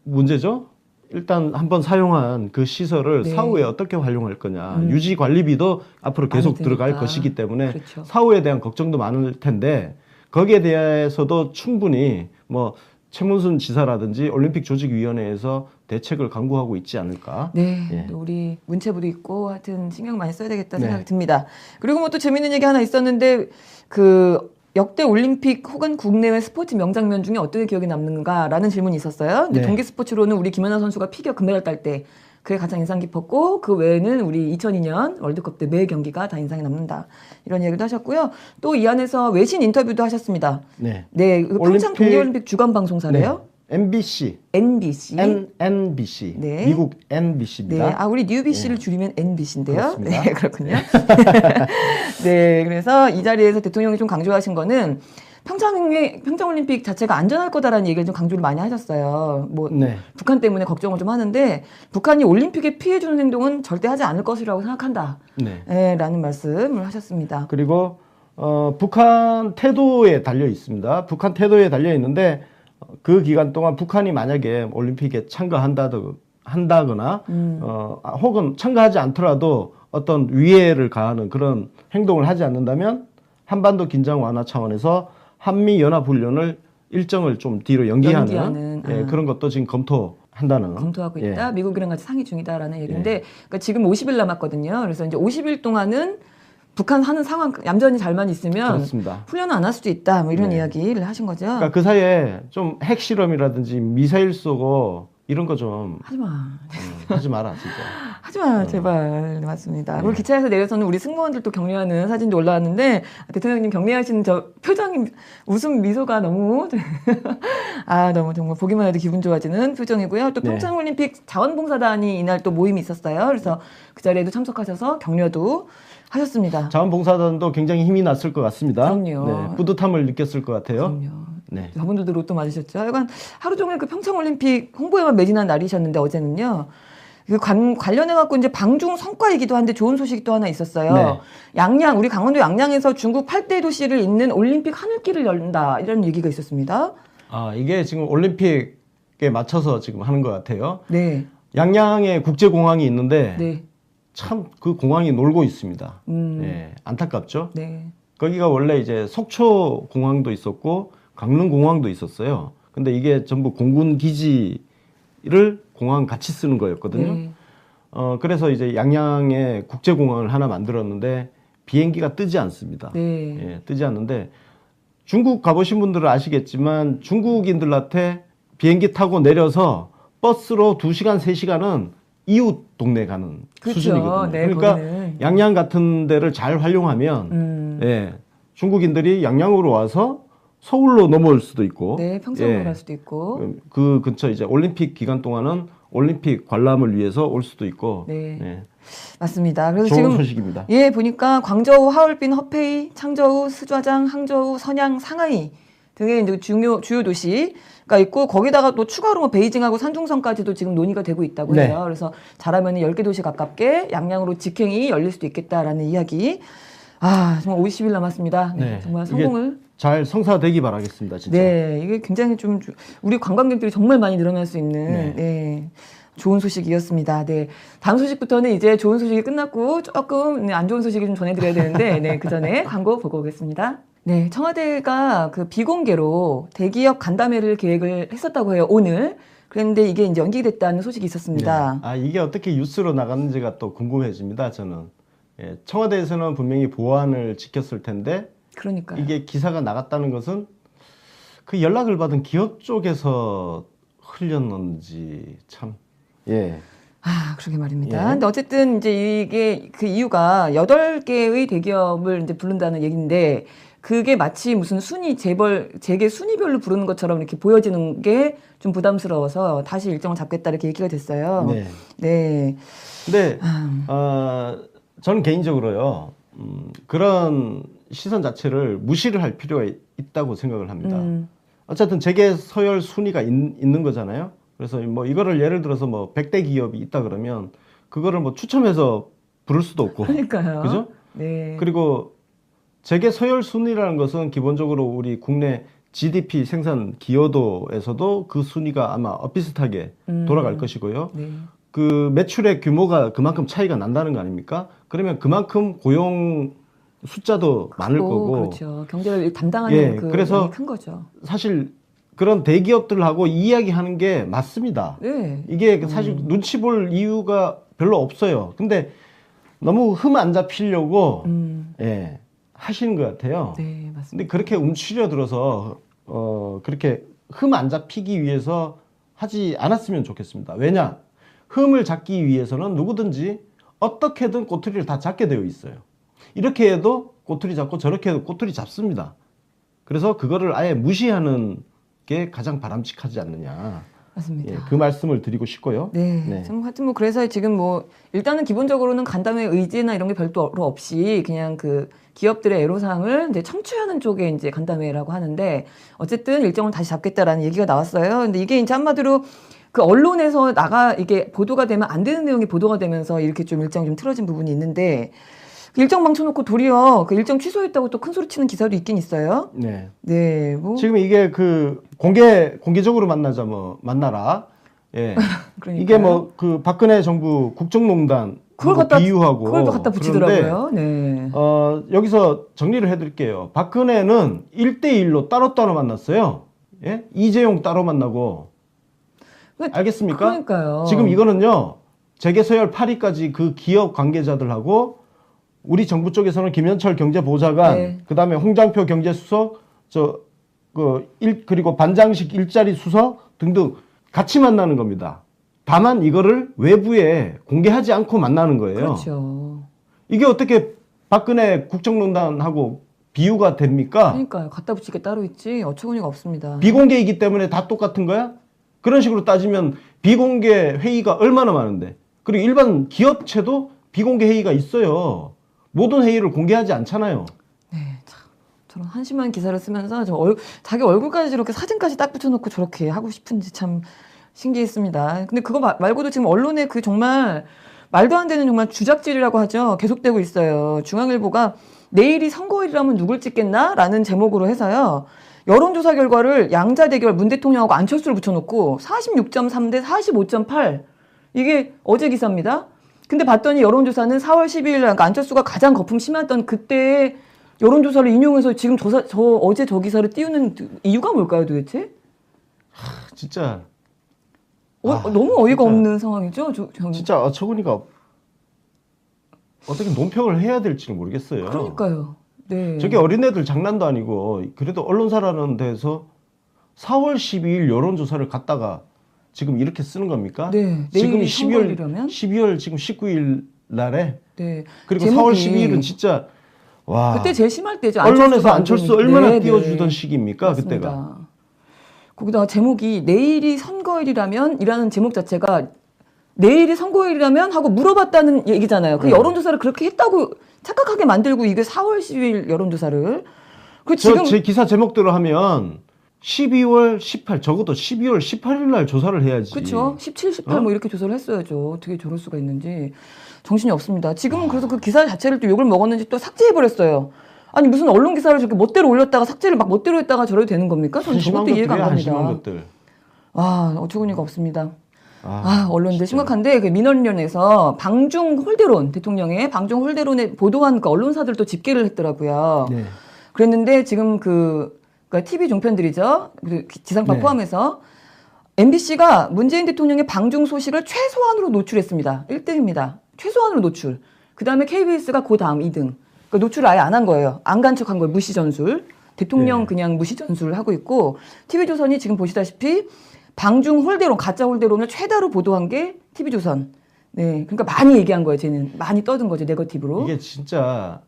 문제죠. 일단 한번 사용한 그 시설을 네. 사후에 어떻게 활용할 거냐. 유지 관리비도 앞으로 계속 많이 들어갈 드니까. 것이기 때문에 그렇죠. 사후에 대한 걱정도 많을 텐데 거기에 대해서도 충분히 뭐 최문순 지사라든지 올림픽 조직위원회에서 대책을 강구하고 있지 않을까. 네, 예. 또 우리 문체부도 있고 하여튼 신경 많이 써야 되겠다 네. 생각이 듭니다. 그리고 뭐 또 재밌는 얘기 하나 있었는데 그 역대 올림픽 혹은 국내외 스포츠 명장면 중에 어떤 게 기억에 남는가라는 질문이 있었어요. 근데 네. 동계 스포츠로는 우리 김연아 선수가 피겨 금메달 딸 때 그게 가장 인상 깊었고 그 외에는 우리 2002년 월드컵 때 매 경기가 다 인상이 남는다 이런 얘기도 하셨고요. 또 이 안에서 외신 인터뷰도 하셨습니다. 네. 네, 그 평창 올림픽- 동계올림픽 주간 방송사래요. MBC, NBC. NBC, 네. 미국 네, NBC입니다. 우리 뉴비씨를 줄이면 NBC인데요. 그렇습니다. 네, 그렇군요. 네, 그래서 이 자리에서 대통령이 좀 강조하신 거는 평창올림픽 자체가 안전할 거다라는 얘기를 좀 강조를 많이 하셨어요. 뭐 네. 북한 때문에 걱정을 좀 하는데 북한이 올림픽에 피해 주는 행동은 절대 하지 않을 것이라고 생각한다. 네. 라는 말씀을 하셨습니다. 그리고 북한 태도에 달려 있습니다. 북한 태도에 달려 있는데 그 기간 동안 북한이 만약에 올림픽에 참가한다거나 혹은 참가하지 않더라도 어떤 위해를 가하는 그런 행동을 하지 않는다면 한반도 긴장 완화 차원에서 한미 연합 훈련을 일정을 좀 뒤로 연기하는 그런 것도 지금 검토한다는. 검토하고 예. 있다. 미국이랑 같이 상의 중이다라는 얘기인데 그러니까 지금 50일 남았거든요. 그래서 이제 50일 동안은 북한 하는 상황 얌전히 잘만 있으면 그렇습니다. 훈련은 안 할 수도 있다. 뭐 이런 네. 이야기를 하신 거죠. 그러니까 그 사이에 좀 핵실험이라든지 미사일 쏘고 이런 거 좀 하지 마. 하지 마라 진짜. 하지 마, 제발. 네, 맞습니다. 네. 그리고 기차에서 내려서는 우리 승무원들도 격려하는 사진도 올라왔는데, 대통령님 격려하시는 저 표정이, 웃음 미소가 너무, 너무 정말 보기만 해도 기분 좋아지는 표정이고요. 또 네. 평창올림픽 자원봉사단이 이날 또 모임이 있었어요. 그래서 그 자리에도 참석하셔서 격려도 하셨습니다. 자원봉사단도 굉장히 힘이 났을 것 같습니다. 그럼요. 네, 뿌듯함을 느꼈을 것 같아요. 그럼요. 네. 저분들도 로또 맞으셨죠. 하여간 하루 종일 그 평창올림픽 홍보에만 매진한 날이셨는데 어제는요. 그 관련해갖고 이제 방중 성과이기도 한데 좋은 소식이 또 하나 있었어요. 네. 양양, 우리 강원도 양양에서 중국 8대 도시를 잇는 올림픽 하늘길을 열린다. 이런 얘기가 있었습니다. 이게 지금 올림픽에 맞춰서 지금 하는 것 같아요. 네. 양양에 국제공항이 있는데 네. 참 그 공항이 놀고 있습니다. 음. 네, 안타깝죠. 네. 거기가 원래 이제 속초 공항도 있었고 강릉 공항도 있었어요. 근데 이게 전부 공군 기지를 공항 같이 쓰는 거였거든요. 네. 그래서 이제 양양에 국제공항을 하나 만들었는데 비행기가 뜨지 않습니다. 네. 예, 뜨지 않는데 중국 가보신 분들은 아시겠지만 중국인들한테 비행기 타고 내려서 버스로 2시간, 3시간은 이웃 동네 가는 그렇죠. 수준이거든요. 네, 그러니까 거기는. 양양 같은 데를 잘 활용하면 예, 중국인들이 양양으로 와서 서울로 넘어올 수도 있고 네, 평창으로 예, 갈 수도 있고. 그 근처 이제 올림픽 기간 동안은 올림픽 관람을 위해서 올 수도 있고 네. 예, 맞습니다. 그래서 좋은 지금 소식입니다. 예, 보니까 광저우, 하얼빈, 허페이, 창저우, 스좌장, 항저우, 선양, 상하이 등의 이제 주요 도시가 있고 거기다가 또 추가로 뭐 베이징하고 산둥성까지도 지금 논의가 되고 있다고 네. 해요. 그래서 잘하면 10개 도시 가깝게 양양으로 직행이 열릴 수도 있겠다라는 이야기. 정말 50일 남았습니다. 네, 네, 정말 이게 성공을. 잘 성사되기 바라겠습니다. 진짜. 네, 이게 굉장히 좀 우리 관광객들이 정말 많이 늘어날 수 있는 네, 좋은 소식이었습니다. 네, 다음 소식부터는 이제 좋은 소식이 끝났고 조금 안 좋은 소식을 좀 전해드려야 되는데, 네, 그 전에 광고 보고 오겠습니다. 네, 청와대가 그 비공개로 대기업 간담회를 계획을 했었다고 해요, 오늘. 그런데 이게 이제 연기됐다는 소식이 있었습니다. 네. 이게 어떻게 뉴스로 나갔는지가 또 궁금해집니다. 저는 예, 청와대에서는 분명히 보안을 지켰을 텐데 그러니까요. 이게 기사가 나갔다는 것은 그 연락을 받은 기업 쪽에서 흘렸는지 참 예. 그러게 말입니다. 예. 근데 어쨌든 이제 이게 그 이유가 8개의 대기업을 이제 부른다는 얘기인데 그게 마치 무슨 재계 순위별로 부르는 것처럼 이렇게 보여지는 게 좀 부담스러워서 다시 일정을 잡겠다 이렇게 얘기가 됐어요. 네. 네. 근데 저는 개인적으로요 그런 시선 자체를 무시를 할 필요가 있다고 생각을 합니다. 어쨌든 재계 서열 순위가 있는 거잖아요. 그래서 뭐 이거를 예를 들어서 뭐 100대 기업이 있다 그러면 그거를 뭐 추첨해서 부를 수도 없고. 그러니까요. 그죠? 네. 그리고 재계 서열 순위라는 것은 기본적으로 우리 국내 GDP 생산 기여도에서도 그 순위가 아마 비슷하게 돌아갈 것이고요. 네. 그 매출의 규모가 그만큼 차이가 난다는 거 아닙니까? 그러면 그만큼 고용 숫자도 많을 거고. 그렇죠. 경제를 담당하는 예, 그 그래서 양이 큰 거죠. 사실 그런 대기업들하고 이야기하는 게 맞습니다. 네. 이게 사실 눈치 볼 이유가 별로 없어요. 근데 너무 흠 안 잡히려고 예, 하시는 것 같아요. 네, 맞습니다. 근데 그렇게 움츠려 들어서 그렇게 흠 안 잡히기 위해서 하지 않았으면 좋겠습니다. 왜냐? 흠을 잡기 위해서는 누구든지 어떻게든 꼬투리를 다 잡게 되어 있어요. 이렇게 해도 꼬투리 잡고 저렇게 해도 꼬투리 잡습니다. 그래서 그거를 아예 무시하는 게 가장 바람직하지 않느냐. 맞습니다. 예, 그 말씀을 드리고 싶고요. 네. 좀 하여튼 뭐 그래서 지금 뭐 일단은 기본적으로는 간담회 의제나 이런 게 별도로 없이 그냥 그 기업들의 애로사항을 이제 청취하는 쪽에 이제 간담회라고 하는데 어쨌든 일정을 다시 잡겠다라는 얘기가 나왔어요. 근데 이게 이제 한마디로 그 언론에서 이게 보도가 되면 안 되는 내용이 보도가 되면서 이렇게 좀 일정이 좀 틀어진 부분이 있는데 일정 망쳐놓고 도리어 그 일정 취소했다고 또 큰 소리 치는 기사도 있긴 있어요. 네. 네, 뭐. 지금 이게 그 공개적으로 만나라. 예. 그러니까요. 이게 뭐 그 박근혜 정부 국정농단 비유하고 그걸 갖다 붙이더라고요. 네. 여기서 정리를 해드릴게요. 박근혜는 1대1로 따로따로 만났어요. 예? 이재용 따로 만나고. 알겠습니까? 그러니까요. 지금 이거는요. 재계서열 8위까지 그 기업 관계자들하고 우리 정부 쪽에서는 김현철 경제보좌관, 네. 그다음에 홍장표 경제수석, 그리고 반장식 일자리 수석 등등 같이 만나는 겁니다. 다만 이거를 외부에 공개하지 않고 만나는 거예요. 그렇죠. 이게 어떻게 박근혜 국정농단하고 비유가 됩니까? 그러니까요. 갖다 붙일 게 따로 있지 어처구니가 없습니다. 비공개이기 때문에 다 똑같은 거야? 그런 식으로 따지면 비공개 회의가 얼마나 많은데, 그리고 일반 기업체도 비공개 회의가 있어요. 모든 회의를 공개하지 않잖아요. 네, 참 저런 한심한 기사를 쓰면서 자기 얼굴까지 저렇게 사진까지 딱 붙여놓고 저렇게 하고 싶은지 참 신기했습니다. 근데 그거 말고도 지금 언론에 그 정말 말도 안 되는 정말 주작질이라고 하죠. 계속되고 있어요. 중앙일보가 내일이 선거일이라면 누굴 찍겠나? 라는 제목으로 해서요. 여론조사 결과를 양자 대결 문 대통령하고 안철수를 붙여놓고 46.3 대 45.8. 이게 어제 기사입니다. 근데 봤더니 여론조사는 4월 12일 그러니까 안철수가 가장 거품 심했던 그때의 여론조사를 인용해서 지금 어제 저 기사를 띄우는 이유가 뭘까요 도대체? 진짜 너무 어이가 진짜, 없는 상황이죠. 진짜 어처구니가 어떻게 논평을 해야 될지는 모르겠어요. 그러니까요. 네. 저게 어린애들 장난도 아니고, 그래도 언론사라는 데서 4월 12일 여론조사를 갖다가 지금 이렇게 쓰는 겁니까? 네. 지금 내일이 선거일이라면? 12월 지금 19일 날에. 네. 그리고 제목이 4월 12일은 진짜 와. 그때 제일 심할 때죠. 언론에서 안철수 얼마나 네, 띄워주던 네. 시기입니까? 맞습니다. 그때가. 거기다가 제목이 내일이 선거일이라면 이라는 제목 자체가 내일이 선거일이라면 하고 물어봤다는 얘기잖아요. 그 네. 여론조사를 그렇게 했다고 착각하게 만들고 이게 4월 10일 여론조사를. 그 지금 제 기사 제목대로 하면 12월 18, 적어도 12월 18일 날 조사를 해야지. 그렇죠. 17, 18 뭐 이렇게 조사를 했어야죠. 어떻게 저럴 수가 있는지 정신이 없습니다. 지금은 그래서 그 기사 자체를 또 욕을 먹었는지 또 삭제해버렸어요. 아니 무슨 언론 기사를 저렇게 멋대로 올렸다가 삭제를 막 멋대로 했다가 저래도 되는 겁니까? 저는 저것도 이해가 안 갑니다. 한심한 것들. 아 어처구니가 없습니다. 아, 언론들 진짜. 심각한데 그 민원련에서 방중 홀대론 대통령의 방중 홀대론에 보도한 그 언론사들도 집계를 했더라고요. 네. 그랬는데 지금 그러니까 TV 종편들이죠. 그 지상파 네. 포함해서 MBC가 문재인 대통령의 방중 소식을 최소한으로 노출했습니다. 1등입니다. 최소한으로 노출. 그 다음에 KBS가 그 다음 2등. 그러니까 노출을 아예 안 한 거예요. 안 간척한 거예요. 무시 전술. 대통령 네. 그냥 무시 전술을 하고 있고 TV조선이 지금 보시다시피 방중 홀대론, 가짜 홀대론을 최다로 보도한 게 TV조선. 네, 그러니까 많이 얘기한 거예요. 쟤는 많이 떠든 거죠. 네거티브로. 이게 진짜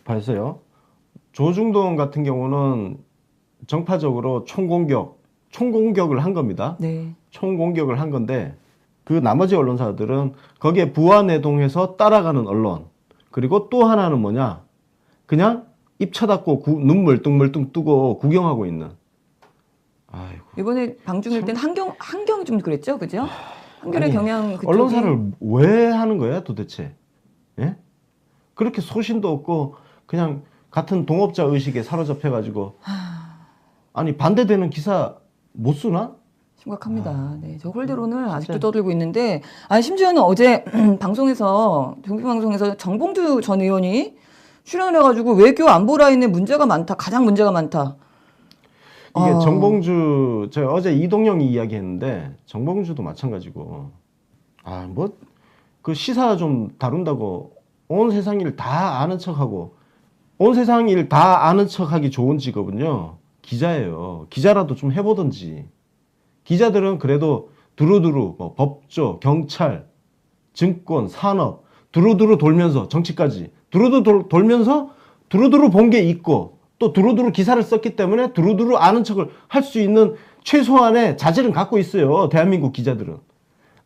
봤어요. 조중동 같은 경우는 정파적으로 총공격을 한 겁니다. 네, 총공격을 한 건데, 그 나머지 언론사들은 거기에 부안해동해서 따라가는 언론. 그리고 또 하나는 뭐냐? 그냥 입 쳐닫고 눈 멀뚱멀뚱 뜨고 구경하고 있는. 아이고. 이번에 방중일 땐 한경이 좀 그랬죠, 그죠? 한겨레 아니, 경향 그쪽이 언론사를 왜 하는 거야 도대체? 예? 그렇게 소신도 없고 그냥 같은 동업자 의식에 사로잡혀가지고 아니 반대되는 기사 못 쓰나? 심각합니다. 네, 저 홀대론을 아직도 떠들고 있는데, 아니 심지어는 어제 방송에서 정규방송에서 정봉주 전 의원이 출연을 해가지고 외교 안보 라인에 문제가 많다, 가장 문제가 많다. 이게 정봉주, 제가 어제 이동영이 이야기했는데 정봉주도 마찬가지고, 뭐 그 시사 좀 다룬다고 온 세상 일 다 아는 척하고, 온 세상 일 다 아는 척하기 좋은 직업은요 기자예요. 기자라도 좀 해보든지. 기자들은 그래도 두루두루 뭐 법조, 경찰, 증권, 산업 두루두루 돌면서, 정치까지 두루두루 돌면서 두루두루 본 게 있고, 또 두루두루 기사를 썼기 때문에 두루두루 아는 척을 할 수 있는 최소한의 자질은 갖고 있어요. 대한민국 기자들은.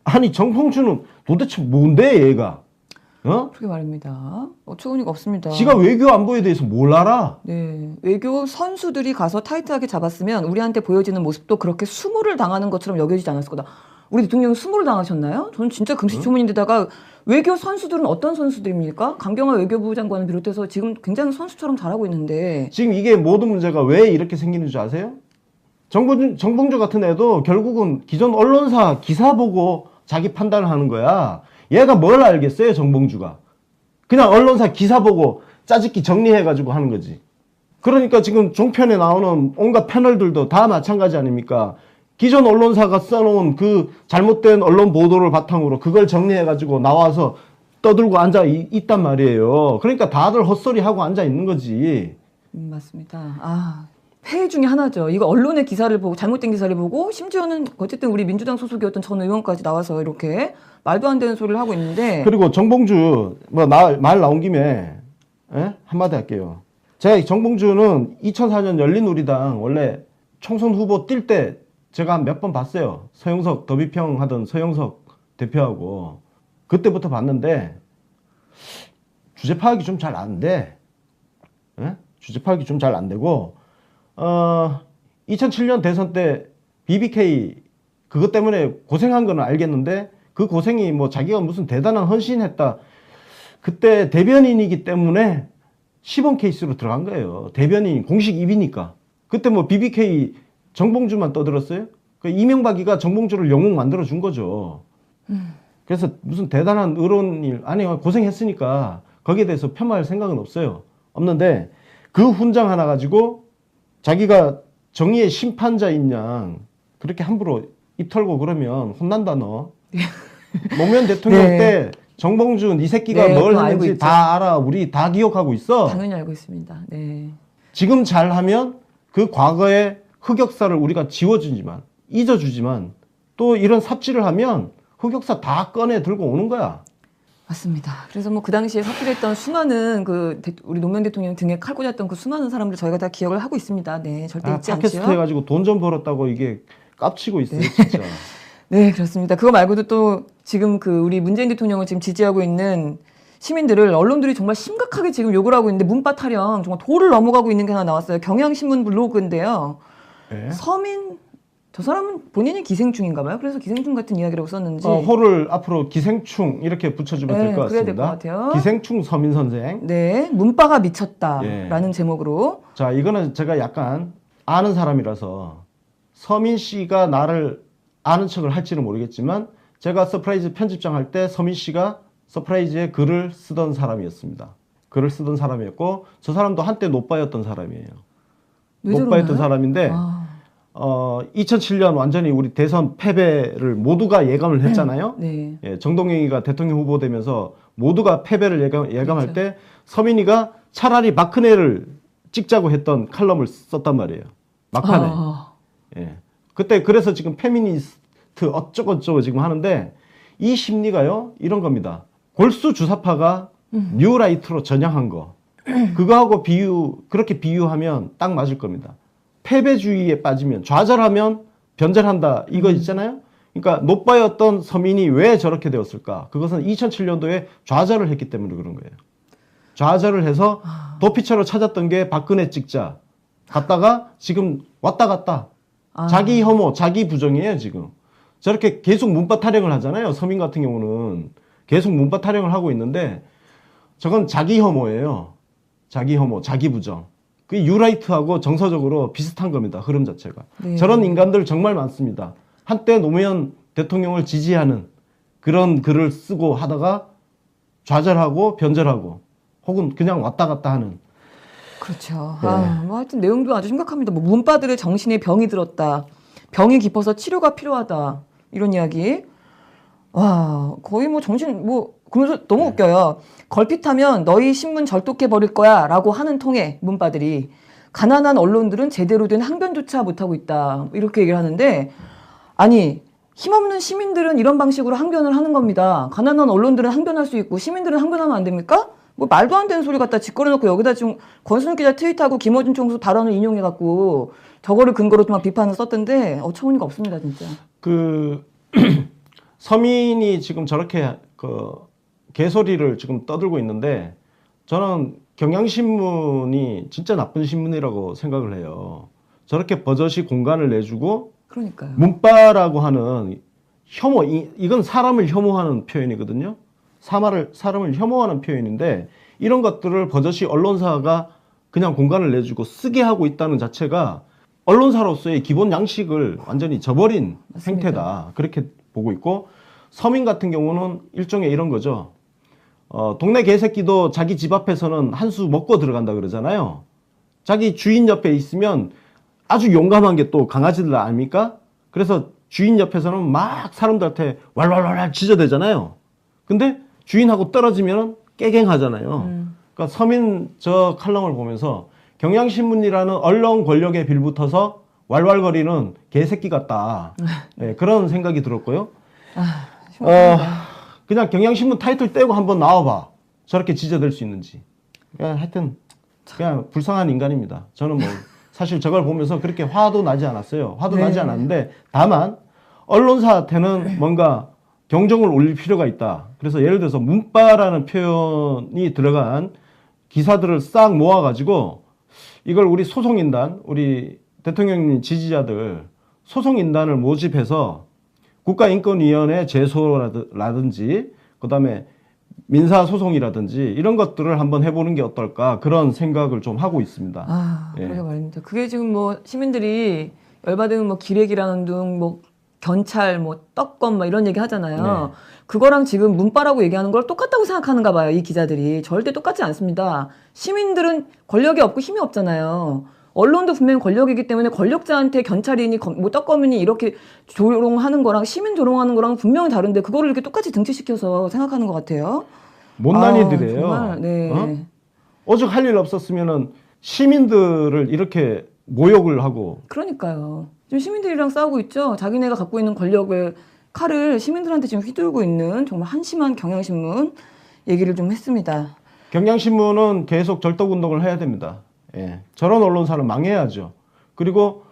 아니 정봉주는 도대체 뭔데 얘가? 그렇게 말입니다. 어처구니가 없습니다. 지가 외교 안보에 대해서 뭘 알아? 네, 외교 선수들이 가서 타이트하게 잡았으면 우리한테 보여지는 모습도 그렇게 수모를 당하는 것처럼 여겨지지 않았을 거다. 우리 대통령은 수모를 당하셨나요? 저는 진짜 금시초문인데다가 외교 선수들은 어떤 선수들입니까? 강경화 외교부 장관을 비롯해서 지금 굉장히 선수처럼 잘하고 있는데. 지금 이게 모든 문제가 왜 이렇게 생기는 줄 아세요? 정봉주 같은 애도 결국은 기존 언론사 기사 보고 자기 판단을 하는 거야. 얘가 뭘 알겠어요, 정봉주가. 그냥 언론사 기사 보고 짜집기 정리해가지고 하는 거지. 그러니까 지금 종편에 나오는 온갖 패널들도 다 마찬가지 아닙니까? 기존 언론사가 써놓은 그 잘못된 언론 보도를 바탕으로 그걸 정리해가지고 나와서 떠들고 앉아 있단 말이에요. 그러니까 다들 헛소리 하고 앉아 있는 거지. 맞습니다. 폐해 중에 하나죠. 이거 언론의 기사를 보고 잘못된 기사를 보고 심지어는 어쨌든 우리 민주당 소속이었던 전 의원까지 나와서 이렇게 말도 안 되는 소리를 하고 있는데 그리고 정봉주 말 나온 김에 한마디 할게요. 제가 정봉주는 2004년 열린우리당 원래 총선 후보 뛸 때 제가 몇 번 봤어요. 서영석 더비평 하던 서영석 대표하고 그때부터 봤는데 주제 파악이 좀 잘 안 돼. 주제 파악이 좀 잘 안 되고 2007년 대선 때 BBK 그것 때문에 고생한 거는 알겠는데 그 고생이 뭐 자기가 무슨 대단한 헌신했다. 그때 대변인이기 때문에 시범 케이스로 들어간 거예요. 대변인 공식 입이니까. 그때 뭐 BBK 정봉주만 떠들었어요? 그 이명박이가 정봉주를 영웅 만들어 준 거죠. 그래서 무슨 대단한 의론일 아니 고생했으니까 거기에 대해서 폄하할 생각은 없어요. 없는데 그 훈장 하나 가지고 자기가 정의의 심판자인 양 그렇게 함부로 입 털고 그러면 혼난다 너. 노무현 대통령 네. 때 정봉준 이 새끼가 네, 뭘 그거 알고 했는지 있죠. 다 알아. 우리 다 기억하고 있어. 당연히 알고 있습니다. 네. 지금 잘하면 그 과거의 흑역사를 우리가 지워주지만 잊어주지만 또 이런 삽질을 하면 흑역사 다 꺼내 들고 오는 거야. 맞습니다. 그래서 뭐 그 당시에 삽질했던 수많은 우리 노무현 대통령 등에 칼 꽂았던 그 수많은 사람들 저희가 다 기억을 하고 있습니다. 네, 절대 잊지 팟캐스트 않죠. 해가지고 돈 좀 벌었다고 이게 깝치고 있어요, 진짜. 네, 그렇습니다. 그거 말고도 또 지금 우리 문재인 대통령을 지금 지지하고 있는 시민들을 언론들이 정말 심각하게 지금 욕을 하고 있는데 문파 타령 정말 도를 넘어가고 있는 게 하나 나왔어요. 경향신문 블로그인데요. 네. 서민 저 사람은 본인이 기생충인가 봐요. 그래서 기생충 같은 이야기라고 썼는지. 호를 앞으로 기생충 이렇게 붙여주면 될 것 그래야 될 같습니다. 것 같아요. 기생충 서민 선생. 네, 문파가 미쳤다라는 예. 제목으로. 자, 이거는 제가 약간 아는 사람이라서 서민 씨가 나를 아는 척을 할지는 모르겠지만 제가 서프라이즈 편집장 할 때 서민 씨가 서프라이즈에 글을 쓰던 사람이었습니다. 글을 쓰던 사람이었고 저 사람도 한때 노빠였던 사람이에요. 왜 노빠였던 저러나요? 사람인데 아, 2007년 완전히 우리 대선 패배를 모두가 예감을 했잖아요. 네. 예, 정동영이가 대통령 후보 되면서 모두가 패배를 예감할 그렇죠. 때 서민이가 차라리 박근혜를 찍자고 했던 칼럼을 썼단 말이에요. 막판에. 예. 그때 그래서 지금 페미니스트 어쩌고저쩌고 지금 하는데 이 심리가요 이런 겁니다. 골수 주사파가 뉴라이트로 전향한 거 그거하고 그렇게 비유하면 딱 맞을 겁니다. 패배주의에 빠지면 좌절하면 변절한다 이거 있잖아요. 그러니까 노빠였던 서민이 왜 저렇게 되었을까? 그것은 2007년도에 좌절을 했기 때문에 그런 거예요. 좌절을 해서 도피처로 찾았던 게 박근혜 찍자 갔다가 지금 왔다 갔다 자기 혐오, 자기 부정이에요 지금. 저렇게 계속 문파 타령을 하잖아요. 서민 같은 경우는 계속 문파 타령을 하고 있는데 저건 자기 혐오예요. 자기 혐오, 자기 부정. 그 유라이트하고 정서적으로 비슷한 겁니다. 흐름 자체가. 네. 저런 인간들 정말 많습니다. 한때 노무현 대통령을 지지하는 그런 글을 쓰고 하다가 좌절하고 변절하고 혹은 그냥 왔다 갔다 하는. 그렇죠. 네. 뭐 하여튼 내용도 아주 심각합니다. 뭐 문파들의 정신에 병이 들었다. 병이 깊어서 치료가 필요하다. 이런 이야기. 와, 거의 뭐 그러면서 너무 웃겨요. 걸핏하면 너희 신문 절독해 버릴 거야 라고 하는 통에 문파들이 가난한 언론들은 제대로 된 항변조차 못하고 있다. 이렇게 얘기를 하는데 아니 힘없는 시민들은 이런 방식으로 항변을 하는 겁니다. 가난한 언론들은 항변할 수 있고 시민들은 항변하면 안 됩니까? 뭐 말도 안 되는 소리 갖다 짓거려놓고 여기다 지금 권순욱 기자 트윗하고 김어준 총수 발언을 인용해갖고 저거를 근거로 막 비판을 썼던데 어처구니가 없습니다 진짜. 서민이 지금 저렇게 개소리를 지금 떠들고 있는데 저는 경향신문이 진짜 나쁜 신문이라고 생각을 해요. 저렇게 버젓이 공간을 내주고 그러니까요. 문파라고 하는 혐오, 이건 사람을 혐오하는 표현이거든요. 사람을 혐오하는 표현인데 이런 것들을 버젓이 언론사가 그냥 공간을 내주고 쓰게 하고 있다는 자체가 언론사로서의 기본 양식을 완전히 저버린 맞습니다. 행태다. 그렇게 보고 있고 서민 같은 경우는 일종의 이런 거죠. 동네 개새끼도 자기 집 앞에서는 한 수 먹고 들어간다 그러잖아요. 자기 주인 옆에 있으면 아주 용감한 게 또 강아지들 아닙니까? 그래서 주인 옆에서는 막 사람들한테 왈왈왈 짖어대잖아요. 근데 주인하고 떨어지면 깨갱하잖아요. 그러니까 서민 저 칼럼을 보면서 경향신문이라는 언론 권력에 빌붙어서 왈왈거리는 개새끼 같다. 네, 그런 생각이 들었고요. 그냥 경향신문 타이틀 떼고 한번 나와봐. 저렇게 지저댈 수 있는지. 그냥 하여튼 그냥 불쌍한 인간입니다. 저는 뭐 사실 저걸 보면서 그렇게 화도 나지 않았어요. 화도 네. 나지 않았는데 다만 언론사한테는 뭔가 경종을 울릴 필요가 있다. 그래서 예를 들어서 문바라는 표현이 들어간 기사들을 싹 모아가지고 이걸 우리 소송인단, 우리 대통령님 지지자들 소송인단을 모집해서 국가인권위원회 제소라든지 그다음에 민사소송이라든지 이런 것들을 한번 해보는 게 어떨까 그런 생각을 좀 하고 있습니다. 예. 그러게 말입니다. 그게 지금 뭐 시민들이 열받으면 뭐 기레기라는 둥, 뭐 견찰, 뭐 떡검 막 이런 얘기 하잖아요. 네. 그거랑 지금 문바라고 얘기하는 걸 똑같다고 생각하는가 봐요. 이 기자들이. 절대 똑같지 않습니다. 시민들은 권력이 없고 힘이 없잖아요. 언론도 분명히 권력이기 때문에 권력자한테 견찰이니 뭐 떡검이니 이렇게 조롱하는 거랑 시민 조롱하는 거랑 분명히 다른데 그거를 이렇게 똑같이 등치시켜서 생각하는 것 같아요. 못난이들이에요. 정말, 네. 오죽 할 일 없었으면은 시민들을 이렇게 모욕을 하고. 그러니까요. 지금 시민들이랑 싸우고 있죠. 자기네가 갖고 있는 권력의 칼을 시민들한테 지금 휘두르고 있는 정말 한심한 경향신문 얘기를 좀 했습니다. 경향신문은 계속 절덕운동을 해야 됩니다. 예. 저런 언론사는 망해야죠. 그리고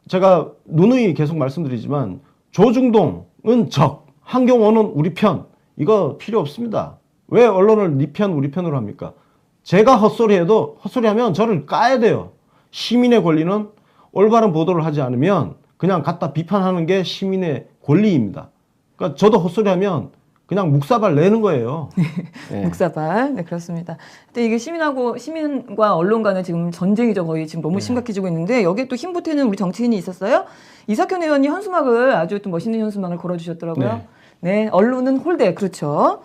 제가 누누이 계속 말씀드리지만 조중동은 적, 한경호는 우리 편. 이거 필요 없습니다. 왜 언론을 네 편, 우리 편으로 합니까? 제가 헛소리해도 헛소리하면 저를 까야 돼요. 시민의 권리는 올바른 보도를 하지 않으면 그냥 갖다 비판하는 게 시민의 권리입니다. 그러니까 저도 헛소리하면 그냥 묵사발 내는 거예요. 네. 묵사발. 네, 그렇습니다. 근데 이게 시민과 언론 간의 지금 전쟁이죠. 거의 지금 너무 심각해지고 있는데 여기에 또 힘보태는 우리 정치인이 있었어요. 이삭현 의원이 현수막을 아주 또 멋있는 현수막을 걸어주셨더라고요. 네, 언론은 홀대. 그렇죠.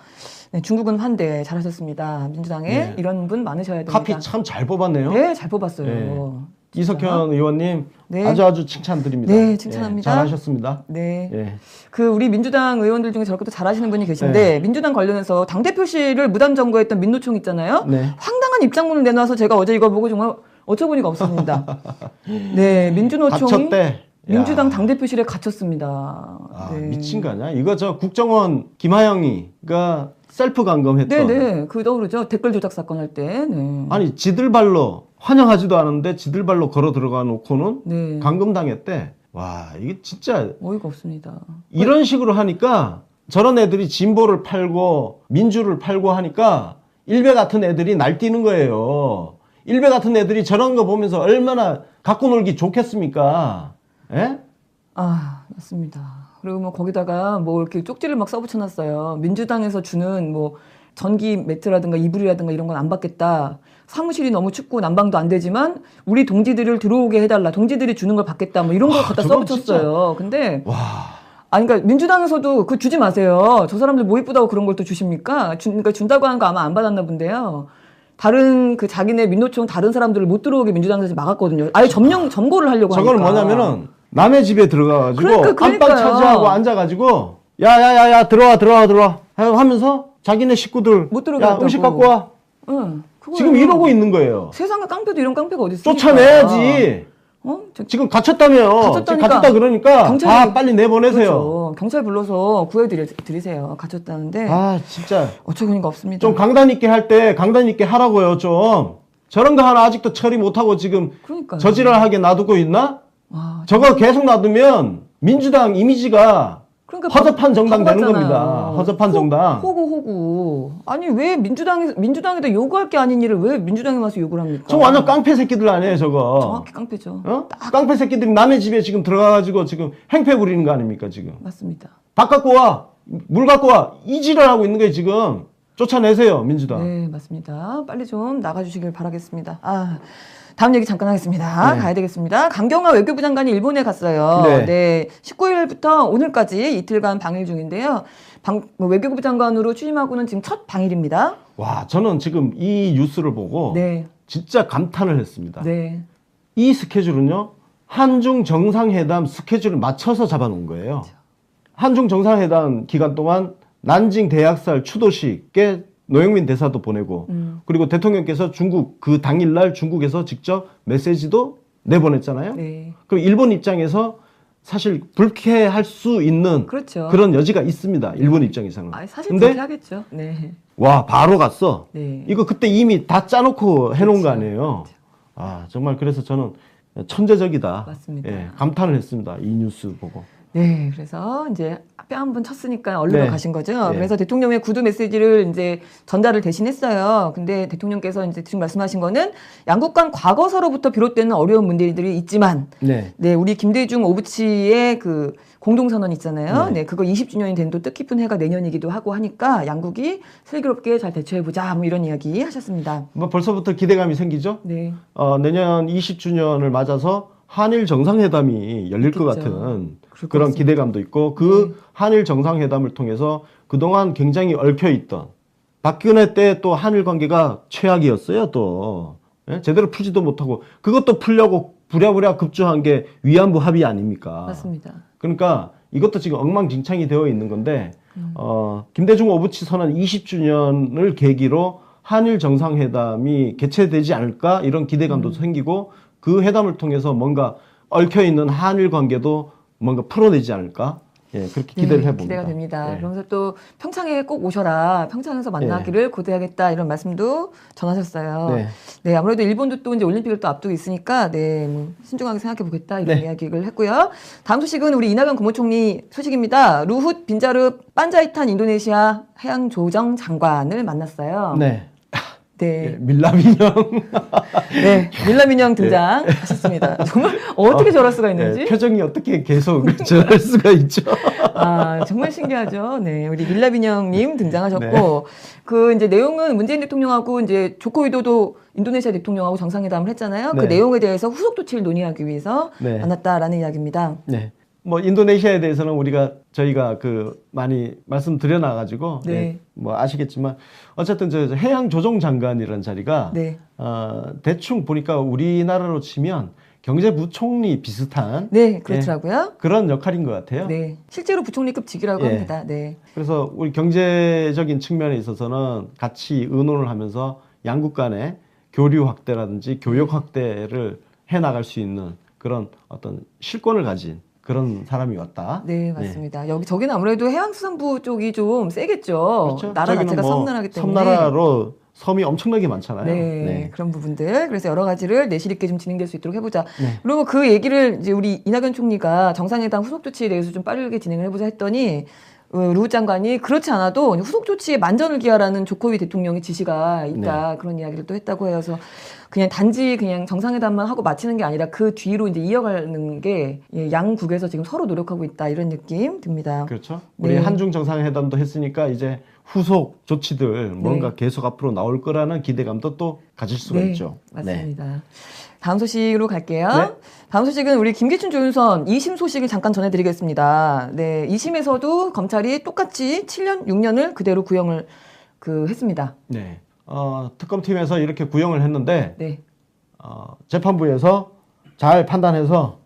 네, 중국은 환대. 잘하셨습니다. 민주당에 네. 이런 분 많으셔야 됩니다. 카피 참 잘 뽑았네요. 네, 잘 뽑았어요. 네. 이석현 의원님 네. 아주 칭찬드립니다. 네, 칭찬합니다. 예, 잘하셨습니다. 네. 예. 그 우리 민주당 의원들 중에 저렇게 또 잘하시는 분이 계신데 민주당 관련해서 당대표실을 무단 점거했던 민노총 있잖아요. 네. 황당한 입장문을 내놔서 제가 어제 이거 보고 정말 어처구니가 없습니다. 네, 민주노총이 갇혔대. 민주당 야. 당대표실에 갇혔습니다. 아, 네. 미친 거 아니야? 이거 저 국정원 김하영이가 셀프 감금했던. 네네. 그 떠오르죠. 댓글 조작 사건 할 때. 네. 아니 지들 발로 환영하지도 않은데 지들 발로 걸어 들어가 놓고는 네. 감금당했대. 와 이게 진짜 어이가 없습니다. 이런 식으로 하니까 저런 애들이 진보를 팔고 민주를 팔고 하니까 일베 같은 애들이 날뛰는 거예요. 일베 같은 애들이 저런 거 보면서 얼마나 갖고 놀기 좋겠습니까? 예? 아, 맞습니다. 그리고 뭐 거기다가 뭐 이렇게 쪽지를 막 써붙여놨어요. 민주당에서 주는 뭐 전기 매트라든가 이불이라든가 이런 건 안 받겠다. 사무실이 너무 춥고 난방도 안 되지만 우리 동지들을 들어오게 해달라. 동지들이 주는 걸 받겠다. 뭐 이런 걸 갖다 저건 써붙였어요. 근데 와. 아니 그러니까 민주당에서도 그 주지 마세요. 저 사람들 뭐 이쁘다고 그런 걸 또 주십니까? 그러니까 준다고 하는 거 아마 안 받았나 본데요. 다른 그 자기네 민노총 다른 사람들을 못 들어오게 민주당에서 막았거든요. 아예 점거를 하려고 하니까. 저거는 뭐냐면은 남의 집에 들어가가지고 그러니까요. 안방 차지하고 앉아가지고 야야야야 들어와 하면서 자기네 식구들 못 들어오게 야 했다고. 음식 갖고 와. 응, 그거예요. 지금 이러고 있는 거예요. 세상에 깡패도 이런 깡패가 어디 있습니까? 쫓아내야지. 지금 갇혔다며. 갇혔다니까. 지금 갇혔다 그러니까 경찰이- 다 빨리 내보내세요. 그렇죠. 경찰 불러서 구해드리세요. 갇혔다는데 아 진짜 어처구니가 없습니다. 좀 강단 있게 할 때 강단 있게 하라고요 좀. 저런 거 하나 아직도 처리 못하고 지금 그러니까요. 저지랄하게 놔두고 있나? 와, 저거 계속 놔두면 민주당 이미지가 그러니까 허접한 정당 바보 되는 같잖아요. 겁니다. 허접한 정당. 호구. 아니 왜 민주당에다 요구할 게 아닌 일을 왜 민주당에 와서 요구를 합니까? 저 완전 깡패 새끼들 아니에요 저거. 정확히 깡패죠. 어? 깡패 새끼들이 남의 집에 지금 들어가가지고 지금 행패 부리는 거 아닙니까 지금. 맞습니다. 밥 갖고 와, 물 갖고 와, 이 지랄 하고 있는 거예요 지금. 쫓아내세요 민주당. 네, 맞습니다. 빨리 좀 나가주시길 바라겠습니다. 아, 다음 얘기 잠깐 하겠습니다. 네. 가야 되겠습니다. 강경화 외교부 장관이 일본에 갔어요. 네. 네, 19일부터 오늘까지 이틀간 방일 중인데요. 외교부 장관으로 취임하고는 지금 첫 방일입니다. 와, 저는 지금 이 뉴스를 보고 네, 진짜 감탄을 했습니다. 네, 이 스케줄은요, 한중 정상회담 스케줄을 맞춰서 잡아놓은 거예요. 한중 정상회담 기간 동안 난징 대학살 추도식에 노영민 대사도 보내고 그리고 대통령께서 중국 그 당일날 중국에서 직접 메시지도 내보냈잖아요. 네. 그럼 일본 입장에서 사실 불쾌할 수 있는 그렇죠. 그런 여지가 있습니다. 일본 입장에서는. 아, 사실 근데 그렇게 하겠죠. 네. 와 바로 갔어. 네. 이거 그때 이미 다 짜놓고 해놓은 거 그렇죠. 아니에요. 아 정말 그래서 저는 천재적이다. 맞습니다. 예, 감탄을 했습니다. 이 뉴스 보고. 네, 그래서 이제 뼈 한 번 쳤으니까 얼른 네. 가신 거죠. 네. 그래서 대통령의 구두 메시지를 이제 전달을 대신했어요. 근데 대통령께서 이제 지금 말씀하신 거는 양국 간 과거사로부터 비롯되는 어려운 문제들이 있지만, 네. 네, 우리 김대중 오부치의 그 공동선언 있잖아요. 네. 네, 그거 20주년이 된 또 뜻깊은 해가 내년이기도 하고 하니까 양국이 슬기롭게 잘 대처해보자, 뭐 이런 이야기 하셨습니다. 뭐 벌써부터 기대감이 생기죠. 네, 내년 20주년을 맞아서 한일 정상회담이 열릴 것 있겠죠. 같은 그럴 것 그런 같습니다. 기대감도 있고 그 한일 정상회담을 통해서 그동안 굉장히 얽혀있던 박근혜 때 또 한일 관계가 최악이었어요. 또 예? 제대로 풀지도 못하고 그것도 풀려고 부랴부랴 급조한 게 위안부 합의 아닙니까? 맞습니다. 그러니까 이것도 지금 엉망진창이 되어 있는 건데 김대중 오부치 선언 20주년을 계기로 한일 정상회담이 개최되지 않을까 이런 기대감도 생기고 그 회담을 통해서 뭔가 얽혀있는 한일 관계도 뭔가 풀어내지 않을까 예, 그렇게 기대를 네, 해봅니다. 기대가 됩니다. 예. 그러면서 또 평창에 꼭 오셔라. 평창에서 만나기를 고대하겠다. 이런 말씀도 전하셨어요. 네. 네, 아무래도 일본도 또 이제 올림픽을 또 앞두고 있으니까, 네, 뭐 신중하게 생각해 보겠다. 이런 네. 이야기를 했고요. 다음 소식은 우리 이낙연 국무총리 소식입니다. 루훗 빈자르 판자이탄 인도네시아 해양조정 장관을 만났어요. 네. 네. 예, 밀라민형 네, 밀라민형 등장하셨습니다. 정말 어떻게 저럴 수가 있는지. 예, 표정이 어떻게 계속 저럴 수가 있죠. 아, 정말 신기하죠. 네, 우리 밀라빈형님 등장하셨고, 네. 그 이제 내용은 문재인 대통령하고 이제 조코 위도도 인도네시아 대통령하고 정상회담을 했잖아요. 그 네. 내용에 대해서 후속 조치를 논의하기 위해서 네. 만났다라는 이야기입니다. 네. 뭐 인도네시아에 대해서는 저희가 그 많이 말씀드려 놔가지고 네. 예, 뭐 아시겠지만 어쨌든 저 해양 조정 장관이라는 자리가 네. 대충 보니까 우리나라로 치면 경제부총리 비슷한 네, 그렇더라고요. 그런 역할인 것 같아요. 네, 실제로 부총리급 직이라고 예. 합니다. 네, 그래서 우리 경제적인 측면에 있어서는 같이 의논을 하면서 양국 간의 교류 확대라든지 교역 확대를 해 나갈 수 있는 그런 어떤 실권을 가진 그런 사람이 왔다. 네, 맞습니다. 저기는 아무래도 해양수산부 쪽이 좀 세겠죠. 그렇죠. 나라 저기는 자체가 뭐 섬나라기 때문에. 섬나라로 섬이 엄청나게 많잖아요. 네, 그런 부분들. 그래서 여러 가지를 내실 있게 좀 진행될 수 있도록 해보자. 네. 그리고 그 얘기를 이제 우리 이낙연 총리가 정상회담 후속 조치에 대해서 좀 빠르게 진행을 해보자 했더니 루후 장관이 그렇지 않아도 후속 조치에 만전을 기하라는 조코위 대통령의 지시가 있다. 그런 이야기를 또 했다고 해요. 그래서 그냥 단지 그냥 정상회담만 하고 마치는 게 아니라 그 뒤로 이제 이어가는 게 양국에서 지금 서로 노력하고 있다. 이런 느낌 듭니다. 그렇죠. 우리 네. 한중 정상회담도 했으니까 이제 후속 조치들 뭔가 계속 앞으로 나올 거라는 기대감도 또 가질 수가 네, 있죠. 맞습니다. 다음 소식으로 갈게요. 네. 다음 소식은 우리 김기춘 조윤선 2심 소식을 잠깐 전해드리겠습니다. 네, 2심에서도 검찰이 똑같이 7년, 6년을 그대로 구형을 했습니다. 네. 특검팀에서 이렇게 구형을 했는데 네, 재판부에서 잘 판단해서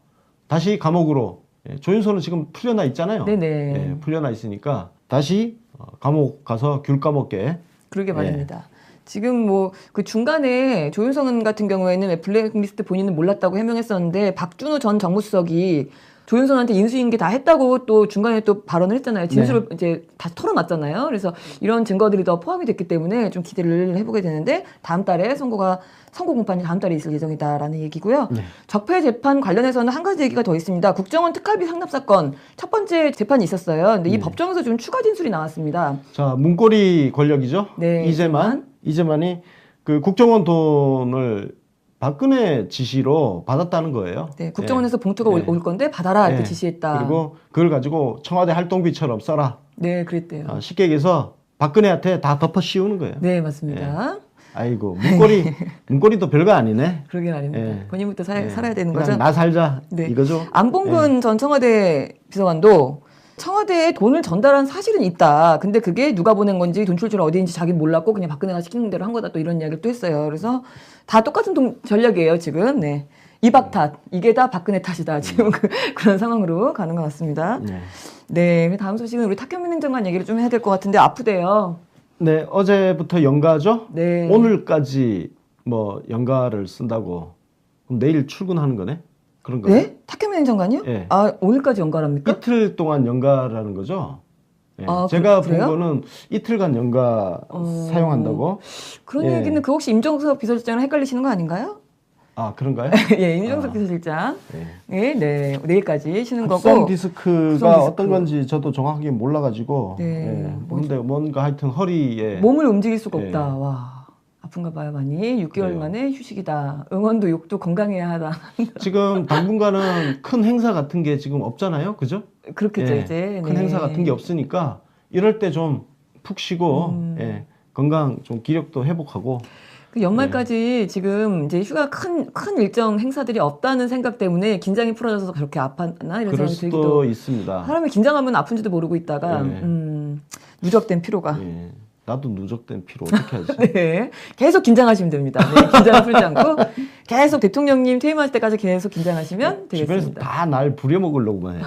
다시 감옥으로 조윤선은 지금 풀려나 있잖아요. 네네. 예, 풀려나 있으니까 다시 감옥 가서 귤 까먹게. 그러게 예. 말입니다. 지금 뭐 그 중간에 조윤선 같은 경우에는 왜 블랙리스트 본인은 몰랐다고 해명했었는데 박준호 전 정무수석이 조윤선한테 인수인계 다 했다고 또 중간에 또 발언을 했잖아요. 진술을 이제 다 털어놨잖아요. 그래서 이런 증거들이 더 포함이 됐기 때문에 좀 기대를 해보게 되는데 다음 달에 선고 공판이 다음 달에 있을 예정이다라는 얘기고요. 네. 적폐 재판 관련해서는 한 가지 얘기가 더 있습니다. 국정원 특활비 상납 사건 첫 번째 재판이 있었어요. 근데 이 법정에서 좀 추가 진술이 나왔습니다. 자, 문고리 권력이죠. 네, 이재만이 그 국정원 돈을 박근혜 지시로 받았다는 거예요. 네, 국정원에서 봉투가 네. 올 건데 받아라 이렇게 네. 지시했다. 그리고 그걸 가지고 청와대 활동비처럼 써라. 네, 그랬대요. 쉽게 얘기해서 박근혜한테 다 덮어 씌우는 거예요. 네, 맞습니다. 아이고 문고리도 별거 아니네. 그러긴 아닙니다. 네. 본인부터 살아야 되는 그냥 거죠. 나 살자 네. 이거죠. 안봉근 전 청와대 비서관도 청와대에 돈을 전달한 사실은 있다. 근데 그게 누가 보낸 건지 돈 출처는 어디인지 자기는 몰랐고 그냥 박근혜가 시키는 대로 한 거다. 또 이런 이야기를 또 했어요. 그래서 다 똑같은 전략이에요, 지금. 네. 이박 탓. 이게 다 박근혜 탓이다. 지금 그런 상황으로 가는 것 같습니다. 네. 네. 다음 소식은 우리 탁현민 행정관 얘기를 좀 해야 될 것 같은데 아프대요. 네, 어제부터 연가죠? 네. 오늘까지 뭐 연가를 쓴다고. 그럼 내일 출근하는 거네? 그런 거네? 네? 탁현민 행정관이요? 예. 아, 오늘까지 연가랍니까? 이틀 동안 연가라는 거죠? 예. 아, 제가 그래요? 본 거는 이틀간 연가 사용한다고. 그런 예. 얘기는 그 혹시 임종석 비서실장이랑 헷갈리시는 거 아닌가요? 아, 그런가요? 예, 임종석 아. 비서실장. 예. 예, 네. 내일까지 쉬는 합성 거고. 디스크가 합성 디스크. 어떤 건지 저도 정확하게 몰라가지고. 네. 예. 근데 뭔가 하여튼 허리에. 몸을 움직일 수가 예. 없다. 와. 아픈가 봐요, 많이. 6개월 그래요. 만에 휴식이다. 응원도 욕도 건강해야 하다. 지금 당분간은 큰 행사 같은 게 지금 없잖아요. 그죠? 그렇겠죠, 예. 이제. 큰 네. 행사 같은 게 없으니까 이럴 때 좀 푹 쉬고 예. 건강 좀 기력도 회복하고 그 연말까지 지금 이제 휴가 큰 일정 행사들이 없다는 생각 때문에 긴장이 풀어져서 그렇게 아팠나 이런 그럴 생각이 수도 들기도. 있습니다. 사람이 긴장하면 아픈지도 모르고 있다가 네. 누적된 피로가. 예. 나도 누적된 피로 어떻게 하지? 네, 계속 긴장하시면 됩니다. 네, 긴장을 풀지 않고 계속 대통령님 퇴임하실 때까지 계속 긴장하시면 주변에서 되겠습니다. 다 날 부려먹으려고만 해.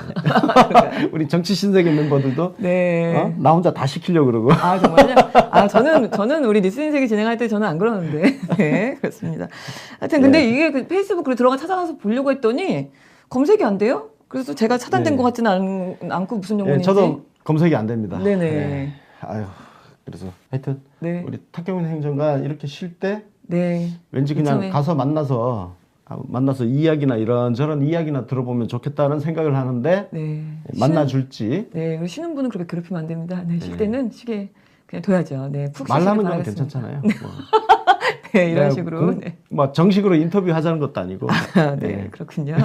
우리 정치 신세계 멤버들도 네. 어? 나 혼자 다 시키려고 그러고. 아, 정말요? 아, 저는 우리 뉴스인색이 진행할 때 저는 안 그러는데. 네, 그렇습니다. 하여튼, 근데 네. 이게 그 페이스북으로 들어가 찾아가서 보려고 했더니 검색이 안 돼요? 그래서 제가 차단된 네. 것 같지는 않고 무슨 예, 용문인지. 저도 검색이 안 됩니다. 네네. 예. 아유, 그래서 하여튼 네. 우리 탁경민 행정관 이렇게 쉴 때 네. 왠지 그냥 요즘에. 가서 만나서 이야기나 이런저런 이야기나 들어보면 좋겠다는 생각을 하는데 네. 만나줄지 네, 그리고 쉬는 분은 그렇게 괴롭히면 안 됩니다. 네, 쉴 네. 때는 쉬게 그냥 둬야죠. 네, 푹 쉬시길 말하는 건 바라겠습니다. 괜찮잖아요. 뭐. 네, 이런 내가 식으로. 네. 뭐 정식으로 인터뷰 하자는 것도 아니고. 아, 네, 그렇군요.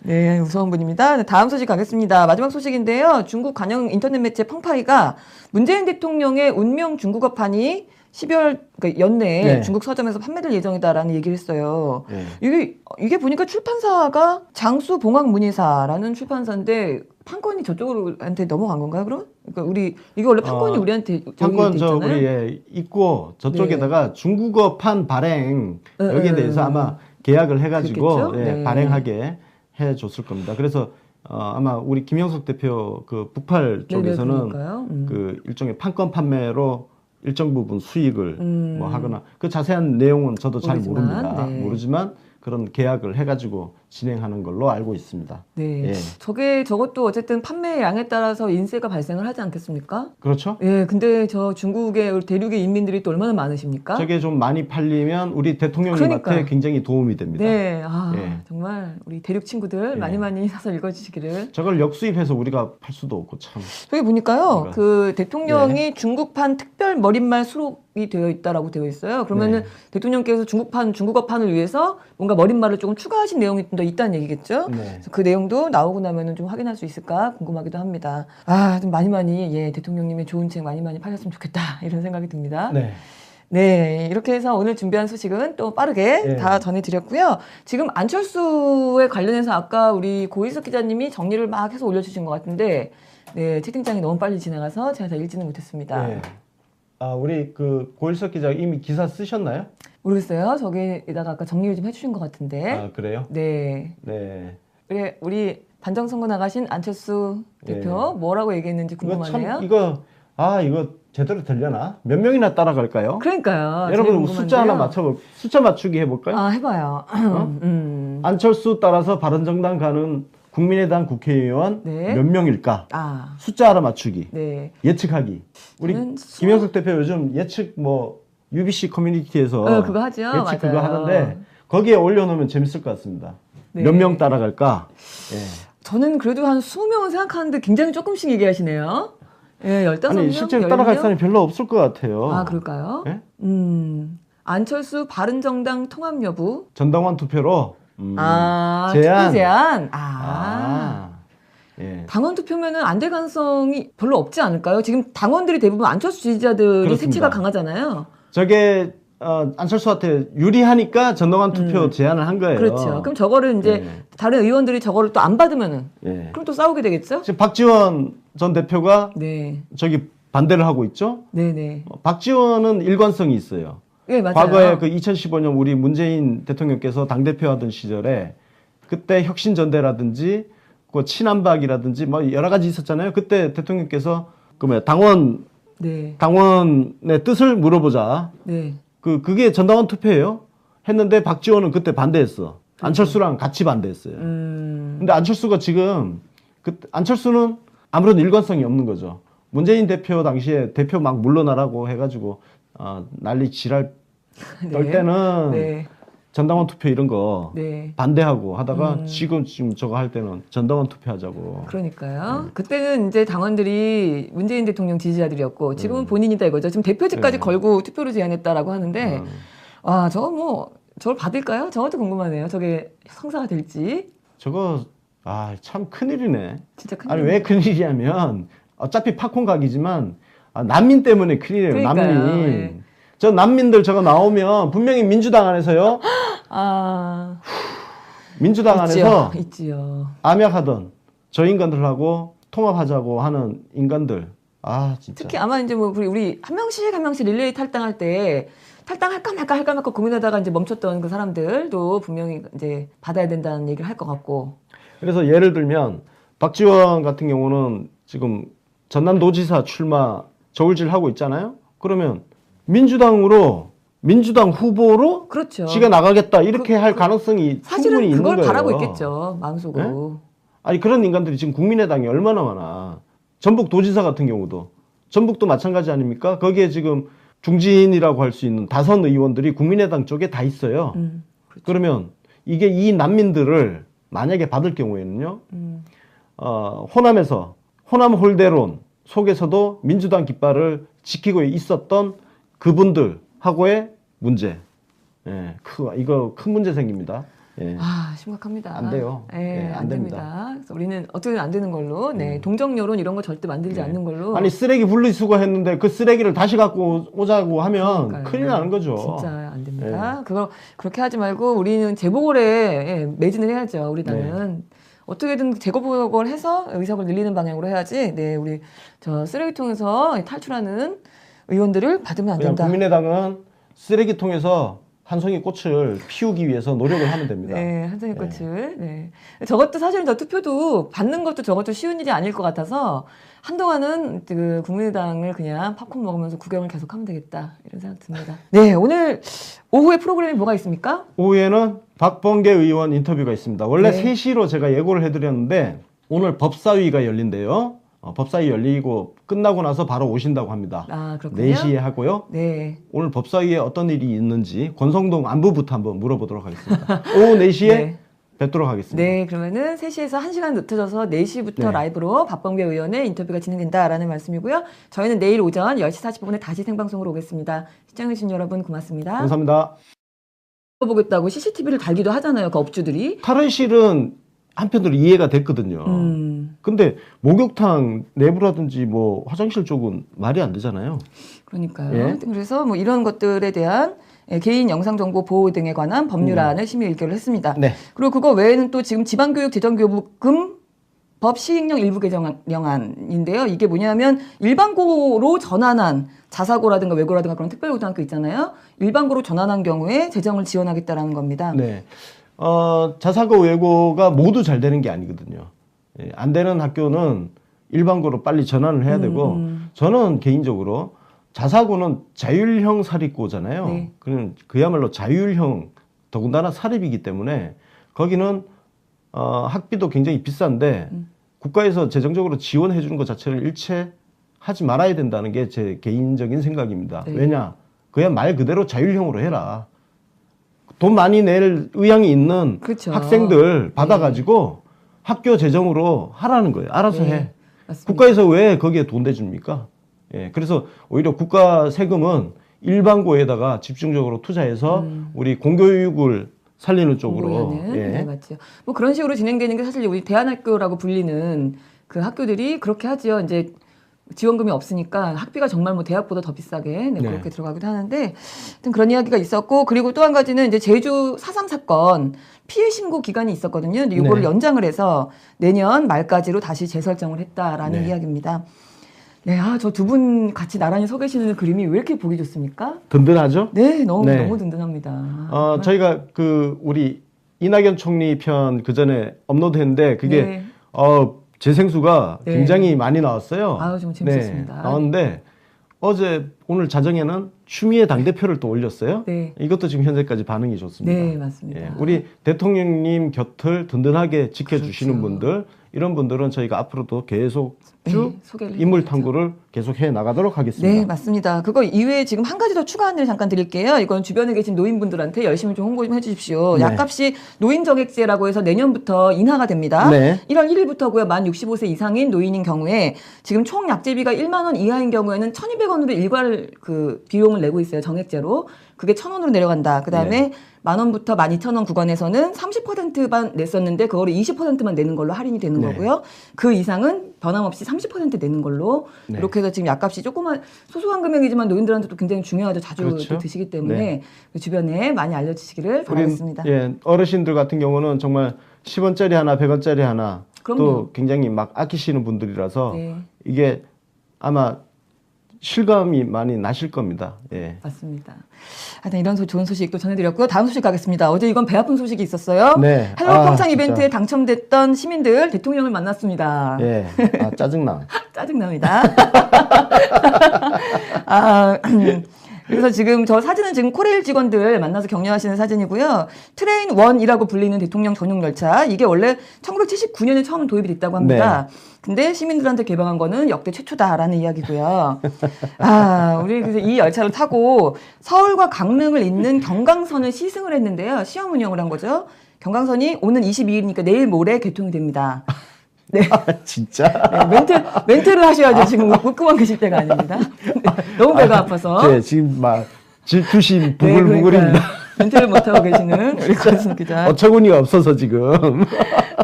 네, 무서운 분입니다. 네, 다음 소식 가겠습니다. 마지막 소식인데요. 중국 관영 인터넷 매체 펑파이가 문재인 대통령의 운명 중국어판이 12월 그러니까 연내에 네. 중국 서점에서 판매될 예정이다라는 얘기를 했어요. 예. 이게 보니까 출판사가 장수 봉황 문희사라는 출판사인데 판권이 저쪽으로한테 넘어간 건가요? 그럼? 그러니까 이게 원래 판권이 우리한테 판권 여기 저 있잖아요. 우리 있고 저쪽에다가 중국어판 발행 여기에 대해서 아마 계약을 해가지고 그렇겠죠? 네. 발행하게 해줬을 겁니다. 그래서 아마 우리 김영석 대표 그 북팔 쪽에서는 그러니까요. 그 일종의 판권 판매로 일정 부분 수익을 뭐 음. 하거나 그 자세한 내용은 저도 잘 모르지만, 모릅니다. 네. 모르지만 그런 계약을 해가지고 진행하는 걸로 알고 있습니다. 네. 예. 저것도 어쨌든 판매 양에 따라서 인세가 발생을 하지 않겠습니까? 그렇죠? 예, 근데 저 중국의 대륙의 인민들이 또 얼마나 많으십니까? 저게 좀 많이 팔리면 우리 대통령님한테 그러니까요. 굉장히 도움이 됩니다. 네, 아, 예. 정말 우리 대륙 친구들 예. 많이 사서 읽어주시기를. 저걸 역수입해서 우리가 팔 수도 없고 참. 저기 보니까요, 뭔가. 그 대통령이 중국판 특별 머릿말 수록이 되어 있다라고 되어 있어요. 그러면은 네. 대통령께서 중국어판을 위해서 뭔가 머릿말을 조금 추가하신 내용이 좀 더 있다는 얘기겠죠. 네. 그래서 그 내용도 나오고 나면은 좀 확인할 수 있을까 궁금하기도 합니다. 아, 좀 많이 예, 대통령님의 좋은 책 많이 팔렸으면 좋겠다 이런 생각이 듭니다. 네. 네, 이렇게 해서 오늘 준비한 소식은 또 빠르게 네. 다 전해드렸고요. 지금 안철수에 관련해서 아까 우리 고희석 기자님이 정리를 막 해서 올려주신 것 같은데, 네, 채팅창이 너무 빨리 지나가서 제가 다 읽지는 못했습니다. 네. 아, 우리 그 고일석 기자 이미 기사 쓰셨나요? 모르겠어요. 저기에다가 아까 정리를 좀 해주신 것 같은데. 아, 그래요? 네. 네. 그래, 우리 반정선거 나가신 안철수 대표 뭐라고 얘기했는지 이거 궁금하네요. 참 이거 제대로 되려나? 몇 명이나 따라갈까요? 그러니까요. 여러분 제일 숫자 하나 궁금한데요. 숫자 맞추기 해볼까요? 아, 해봐요. 안철수 따라서 바른정당 가는 국민의당 국회의원 네. 몇 명일까? 아, 숫자 하나 맞추기. 네. 예측하기. 우리 저는 김영석 대표 요즘 예측 UBC 커뮤니티에서 그거 하죠. 예측 맞아요. 그거 하는데 거기에 올려놓으면 재밌을 것 같습니다. 네. 몇 명 따라갈까? 예. 저는 그래도 한 20명은 생각하는데 굉장히 조금씩 얘기하시네요. 예, 15명, 아니 실제로 따라갈 10명? 사람이 별로 없을 것 같아요. 아, 그럴까요? 예? 안철수 바른정당 통합 여부. 전당원 투표로 제한. 제한. 투표 제한. 예. 당원 투표면은 안 될 가능성이 별로 없지 않을까요? 지금 당원들이 대부분 안철수 지지자들이 그렇습니다. 색채가 강하잖아요. 저게 안철수한테 유리하니까 전당원 투표 제안을 한 거예요. 그렇죠. 그럼 저거를 이제 예. 다른 의원들이 저거를 또 안 받으면은 예. 그럼 또 싸우게 되겠죠? 지금 박지원 전 대표가 네. 저기 반대를 하고 있죠. 네네. 박지원은 일관성이 있어요. 예, 맞아요. 과거에 그 2015년 우리 문재인 대통령께서 당대표 하던 시절에 그때 혁신전대라든지 그 친한박이라든지 뭐 여러 가지 있었잖아요. 그때 대통령께서 당원 네. 당원의 뜻을 물어보자. 네. 그게 전당원 투표예요. 했는데 박지원은 그때 반대했어. 안철수랑 같이 반대했어요. 근데 안철수가 지금 안철수는 아무런 일관성이 없는 거죠. 문재인 대표 당시에 대표 막 물러나라고 해가지고 난리 지랄 떨 네. 때는 네. 전당원 투표 이런 거 네. 반대하고 하다가 지금 저거 할 때는 전당원 투표하자고. 그러니까요. 그때는 이제 당원들이 문재인 대통령 지지자들이었고 지금은 본인이다 이거죠. 지금 대표직까지 네. 걸고 투표를 제안했다라고 하는데 저거 뭐 저걸 받을까요? 저것도 궁금하네요. 저게 성사가 될지. 저거 참 큰일이네. 진짜 큰 아니 왜 큰일이냐면 어차피 팝콘 각이지만 난민 때문에 큰일이에요. 그러니까요. 난민. 네. 저 난민들 저거 나오면 분명히 민주당 안에서요. 민주당 안에서 있지요. 암약하던 저 인간들하고 통합하자고 하는 인간들. 진짜. 특히 아마 이제 뭐 우리 한 명씩 릴레이 탈당할 때 탈당할까 말까 고민하다가 이제 멈췄던 그 사람들도 분명히 이제 받아야 된다는 얘기를 할 것 같고. 그래서 예를 들면 박지원 같은 경우는 지금 전남도지사 출마 저울질 하고 있잖아요. 그러면 민주당 후보로 그렇죠. 지가 나가겠다 이렇게 할 가능성이 충분히 사실은 있는 그걸 거예요. 바라고 있겠죠. 마음속으로. 네? 아니 그런 인간들이 지금 국민의당이 얼마나 많아. 전북도지사 같은 경우도 전북도 마찬가지 아닙니까? 거기에 지금 중진이라고 할 수 있는 다선 의원들이 국민의당 쪽에 다 있어요. 그렇죠. 그러면 이게 이 난민들을 만약에 받을 경우에는요. 호남 홀대론 속에서도 민주당 깃발을 지키고 있었던 그분들하고의 문제. 이거 큰 문제 생깁니다. 예. 심각합니다. 안 돼요. 네, 안 됩니다. 그래서 우리는 어떻게든 안 되는 걸로, 동정 여론 이런 거 절대 만들지 않는 걸로. 아니 쓰레기 분리수거했는데 그 쓰레기를 다시 갖고 오자고 하면 그러니까요. 큰일 나는 거죠. 진짜 안 됩니다. 그렇게 하지 말고 우리는 재보궐에 매진을 해야죠. 우리 당은. 어떻게든 재보궐 해서 의석을 늘리는 방향으로 해야지. 네, 우리 저 쓰레기통에서 탈출하는 의원들을 받으면 안 된다. 국민의당은 쓰레기통에서 한 송이 꽃을 피우기 위해서 노력을 하면 됩니다. 네, 한 송이 꽃을. 네. 저것도 사실은 저 투표도 받는 것도 저것도 쉬운 일이 아닐 것 같아서 한동안은 그 국민의당을 그냥 팝콘 먹으면서 구경을 계속하면 되겠다 이런 생각 듭니다. 네, 오늘 오후에 프로그램이 뭐가 있습니까? 오후에는 박범계 의원 인터뷰가 있습니다. 원래 네. 3시로 제가 예고를 해드렸는데 오늘 법사위가 열린대요. 법사위 열리고 끝나고 나서 바로 오신다고 합니다. 그렇군요. 4시에 하고요. 네. 오늘 법사위에 어떤 일이 있는지 권성동 안부부터 한번 물어보도록 하겠습니다. 오후 4시에 뵙도록 하겠습니다. 네, 그러면은 3시에서 1시간 늦춰져서 4시부터 네. 라이브로 박범계 의원의 인터뷰가 진행된다라는 말씀이고요. 저희는 내일 오전 10시 40분에 다시 생방송으로 오겠습니다. 시청해주신 여러분 고맙습니다. 감사합니다. 보겠다고 CCTV를 달기도 하잖아요. 그 업주들이. 탈의실은 한편으로 이해가 됐거든요. 근데 목욕탕 내부라든지 뭐 화장실 쪽은 말이 안 되잖아요. 그러니까요. 예? 그래서 뭐 이런 것들에 대한 개인 영상정보 보호 등에 관한 법률안을 심의 의결을 했습니다. 네. 그리고 그거 외에는 또 지금 지방교육 재정교부금 법 시행령 일부 개정령안인데요. 이게 뭐냐면 일반고로 전환한 자사고라든가 외고라든가 그런 특별고등학교 있잖아요. 일반고로 전환한 경우에 재정을 지원하겠다라는 겁니다. 네. 자사고 외고가 모두 잘 되는 게 아니거든요. 안 되는 학교는 일반고로 빨리 전환을 해야 되고 저는 개인적으로 자사고는 자율형 사립고잖아요. 네. 그야말로 자율형 더군다나 사립이기 때문에 거기는 학비도 굉장히 비싼데 국가에서 재정적으로 지원해 주는 것 자체를 일체 하지 말아야 된다는 게 제 개인적인 생각입니다. 네. 왜냐? 그야 말 그대로 자율형으로 해라. 돈 많이 낼 의향이 있는 그렇죠. 학생들 받아가지고 학교 재정으로 하라는 거예요. 알아서 해. 맞습니다. 국가에서 왜 거기에 돈 대줍니까? 그래서 오히려 국가 세금은 일반고에다가 집중적으로 투자해서 우리 공교육을 살리는 쪽으로. 네, 맞죠. 뭐 그런 식으로 진행되는 게 사실 우리 대안학교라고 불리는 그 학교들이 그렇게 하지요. 이제 지원금이 없으니까 학비가 정말 뭐 대학보다 더 비싸게 그렇게 들어가기도 하는데 하여튼 그런 이야기가 있었고 그리고 또 한 가지는 이제 제주 4.3 사건 피해 신고 기간이 있었거든요. 근데 이거를 연장을 해서 내년 말까지로 다시 재설정을 했다라는 이야기입니다. 네, 저 두 분 같이 나란히 서 계시는 그림이 왜 이렇게 보기 좋습니까? 든든하죠? 네, 너무 든든합니다. 저희가 우리 이낙연 총리 편 그 전에 업로드했는데 그게 재생수가 굉장히 많이 나왔어요. 좀 재밌었습니다. 나왔는데 오늘 자정에는 추미애 당대표를 또 올렸어요. 네. 이것도 지금 현재까지 반응이 좋습니다. 네, 맞습니다. 예, 우리 대통령님 곁을 든든하게 지켜주시는 그렇죠. 분들, 이런 분들은 저희가 앞으로도 계속 쭉 네, 소개를 인물 해드리죠. 탐구를 계속 해 나가도록 하겠습니다. 네, 맞습니다. 그거 이외에 지금 한 가지 더 추가한 일 잠깐 드릴게요. 이건 주변에 계신 노인분들한테 열심히 좀 홍보 좀 해주십시오. 네. 약값이 노인정액제라고 해서 내년부터 인하가 됩니다. 네. 1월 1일부터고요. 만 65세 이상인 노인인 경우에 지금 총 약제비가 1만 원 이하인 경우에는 1,200원으로 일괄 그 비용을 내고 있어요. 정액제로. 그게 1,000원으로 내려간다. 그다음에 만 원부터 12,000원 구간에서는 30%만 냈었는데 그거를 20%만 내는 걸로 할인이 되는 네. 거고요. 그 이상은 변함없이 30% 내는 걸로 네. 이렇게 해서 지금 약값이 조그만 소소한 금액이지만 노인들한테도 굉장히 중요하죠. 자주 그렇죠. 또 드시기 때문에 네. 주변에 많이 알려주시기를 바라겠습니다. 예, 어르신들 같은 경우는 정말 10원짜리 하나, 100원짜리 하나 그럼요. 또 굉장히 막 아끼시는 분들이라서 네. 이게 아마 실감이 많이 나실 겁니다. 예. 맞습니다. 하여튼 이런 좋은 소식 또 전해드렸고요. 다음 소식 가겠습니다. 어제 이건 배 아픈 소식이 있었어요. 네. 헬로 아, 평창 진짜. 이벤트에 당첨됐던 시민들 대통령을 만났습니다. 예. 아, 짜증나. 짜증납니다. 아, 그래서 지금 저 사진은 지금 코레일 직원들 만나서 격려하시는 사진이고요. 트레인 1이라고 불리는 대통령 전용 열차. 이게 원래 1979년에 처음 도입이 됐다고 합니다. 근데 시민들한테 개방한 거는 역대 최초다라는 이야기고요. 아, 우리 그래서 이 열차를 타고 서울과 강릉을 잇는 경강선을 시승을 했는데요. 시험 운영을 한 거죠. 경강선이 오는 22일이니까 내일 모레 개통이 됩니다. 네. 아, 진짜? 네, 멘트를 하셔야죠. 지금 웃고만 계실 때가 아닙니다. 네, 너무 배가 아파서. 네, 지금 막 질투심 네, 부글부글입니다. 그러니까요. 멘트를 못하고 계시는 우리 권순 기자. 어처구니가 없어서 지금.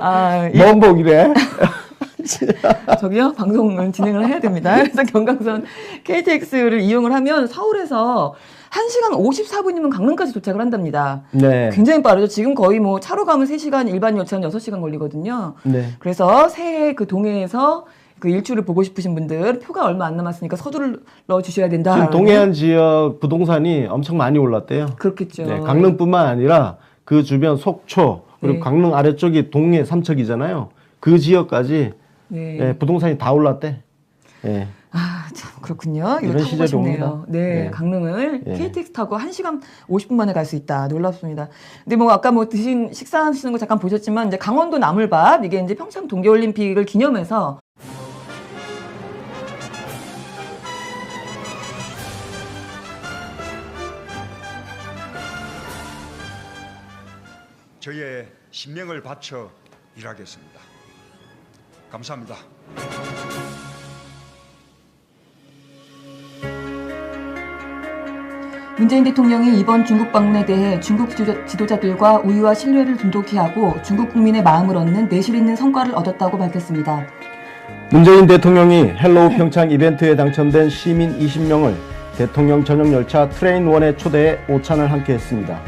아, 뭔 복이래? 저기요, 방송을 진행을 해야 됩니다. 그래서 경강선 KTX를 이용을 하면 서울에서 1시간 54분이면 강릉까지 도착을 한답니다. 네. 굉장히 빠르죠. 지금 거의 뭐 차로 가면 3시간, 일반 열차는 6시간 걸리거든요. 네. 그래서 새해 그 동해에서 그 일출을 보고 싶으신 분들 표가 얼마 안 남았으니까 서두를 넣어 주셔야 된다. 지금 동해안 지역 부동산이 엄청 많이 올랐대요. 그렇겠죠. 네, 강릉뿐만 아니라 그 주변 속초 그리고 네. 강릉 아래쪽이 동해 삼척이잖아요. 그 지역까지 네. 예, 부동산이 다 올랐대. 예. 아, 참 그렇군요. 이거 이런 타고 시절이 싶네요. 옵니다. 네, 네. 강릉을 예. KTX 타고 1시간 50분 만에 갈 수 있다. 놀랍습니다. 근데 뭐 아까 뭐 드신 식사하시는 거 잠깐 보셨지만 이제 강원도 나물밥 이게 이제 평창 동계올림픽을 기념해서 저의 신명을 바쳐 일하겠습니다. 감사합니다. 문재인 대통령이 이번 중국 방문에 대해 중국 지도자들과 우위와 신뢰를 돈독히 하고 중국 국민의 마음을 얻는 내실 있는 성과를 얻었다고 밝혔습니다. 문재인 대통령이 헬로우 평창 이벤트에 당첨된 시민 20명을 대통령 전용 열차 트레인1에 초대해 오찬을 함께 했습니다.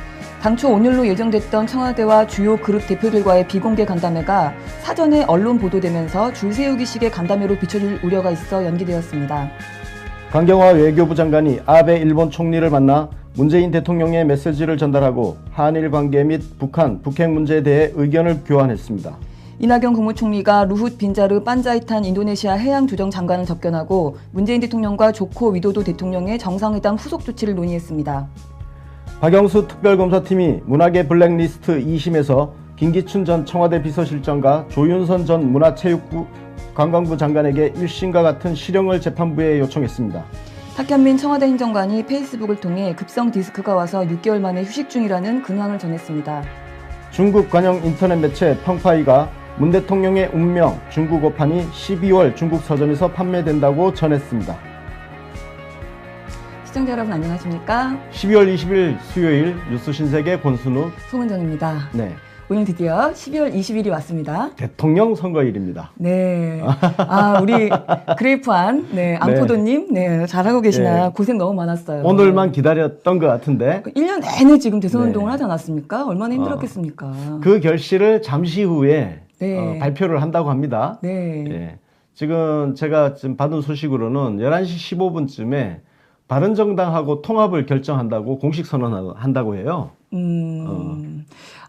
당초 오늘로 예정됐던 청와대와 주요 그룹 대표들과의 비공개 간담회가 사전에 언론 보도되면서 줄 세우기식의 간담회로 비춰질 우려가 있어 연기되었습니다. 강경화 외교부 장관이 아베 일본 총리를 만나 문재인 대통령의 메시지를 전달하고 한일 관계 및 북한, 북핵 문제에 대해 의견을 교환했습니다. 이낙연 국무총리가 루훗 빈자르 판자이탄 인도네시아 해양조정 장관을 접견하고 문재인 대통령과 조코 위도도 대통령의 정상회담 후속 조치를 논의했습니다. 박영수 특별검사팀이 문화계 블랙리스트 2심에서 김기춘 전 청와대 비서실장과 조윤선 전 문화체육부 관광부 장관에게 1심과 같은 실형을 재판부에 요청했습니다. 탁현민 청와대 행정관이 페이스북을 통해 급성 디스크가 와서 6개월 만에 휴식 중이라는 근황을 전했습니다. 중국 관영 인터넷 매체 펑파이가 문 대통령의 운명 중국어판이 12월 중국 서점에서 판매된다고 전했습니다. 시청자 여러분 안녕하십니까? 12월 20일 수요일 뉴스 신세계 권순우. 송은정입니다. 네. 오늘 드디어 12월 20일이 왔습니다. 대통령 선거일입니다. 네. 아, 우리 그레이프한, 네, 앙포도님, 네, 잘하고 계시나. 네. 고생 너무 많았어요. 오늘만 기다렸던 것 같은데 1년 내내 지금 대선 네. 운동을 하지 않았습니까? 얼마나 힘들었겠습니까? 그 결실을 잠시 후에 네. 발표를 한다고 합니다. 네. 예. 지금 제가 지금 받은 소식으로는 11시 15분쯤에 바른정당하고 통합을 결정한다고 공식 선언한다고 해요.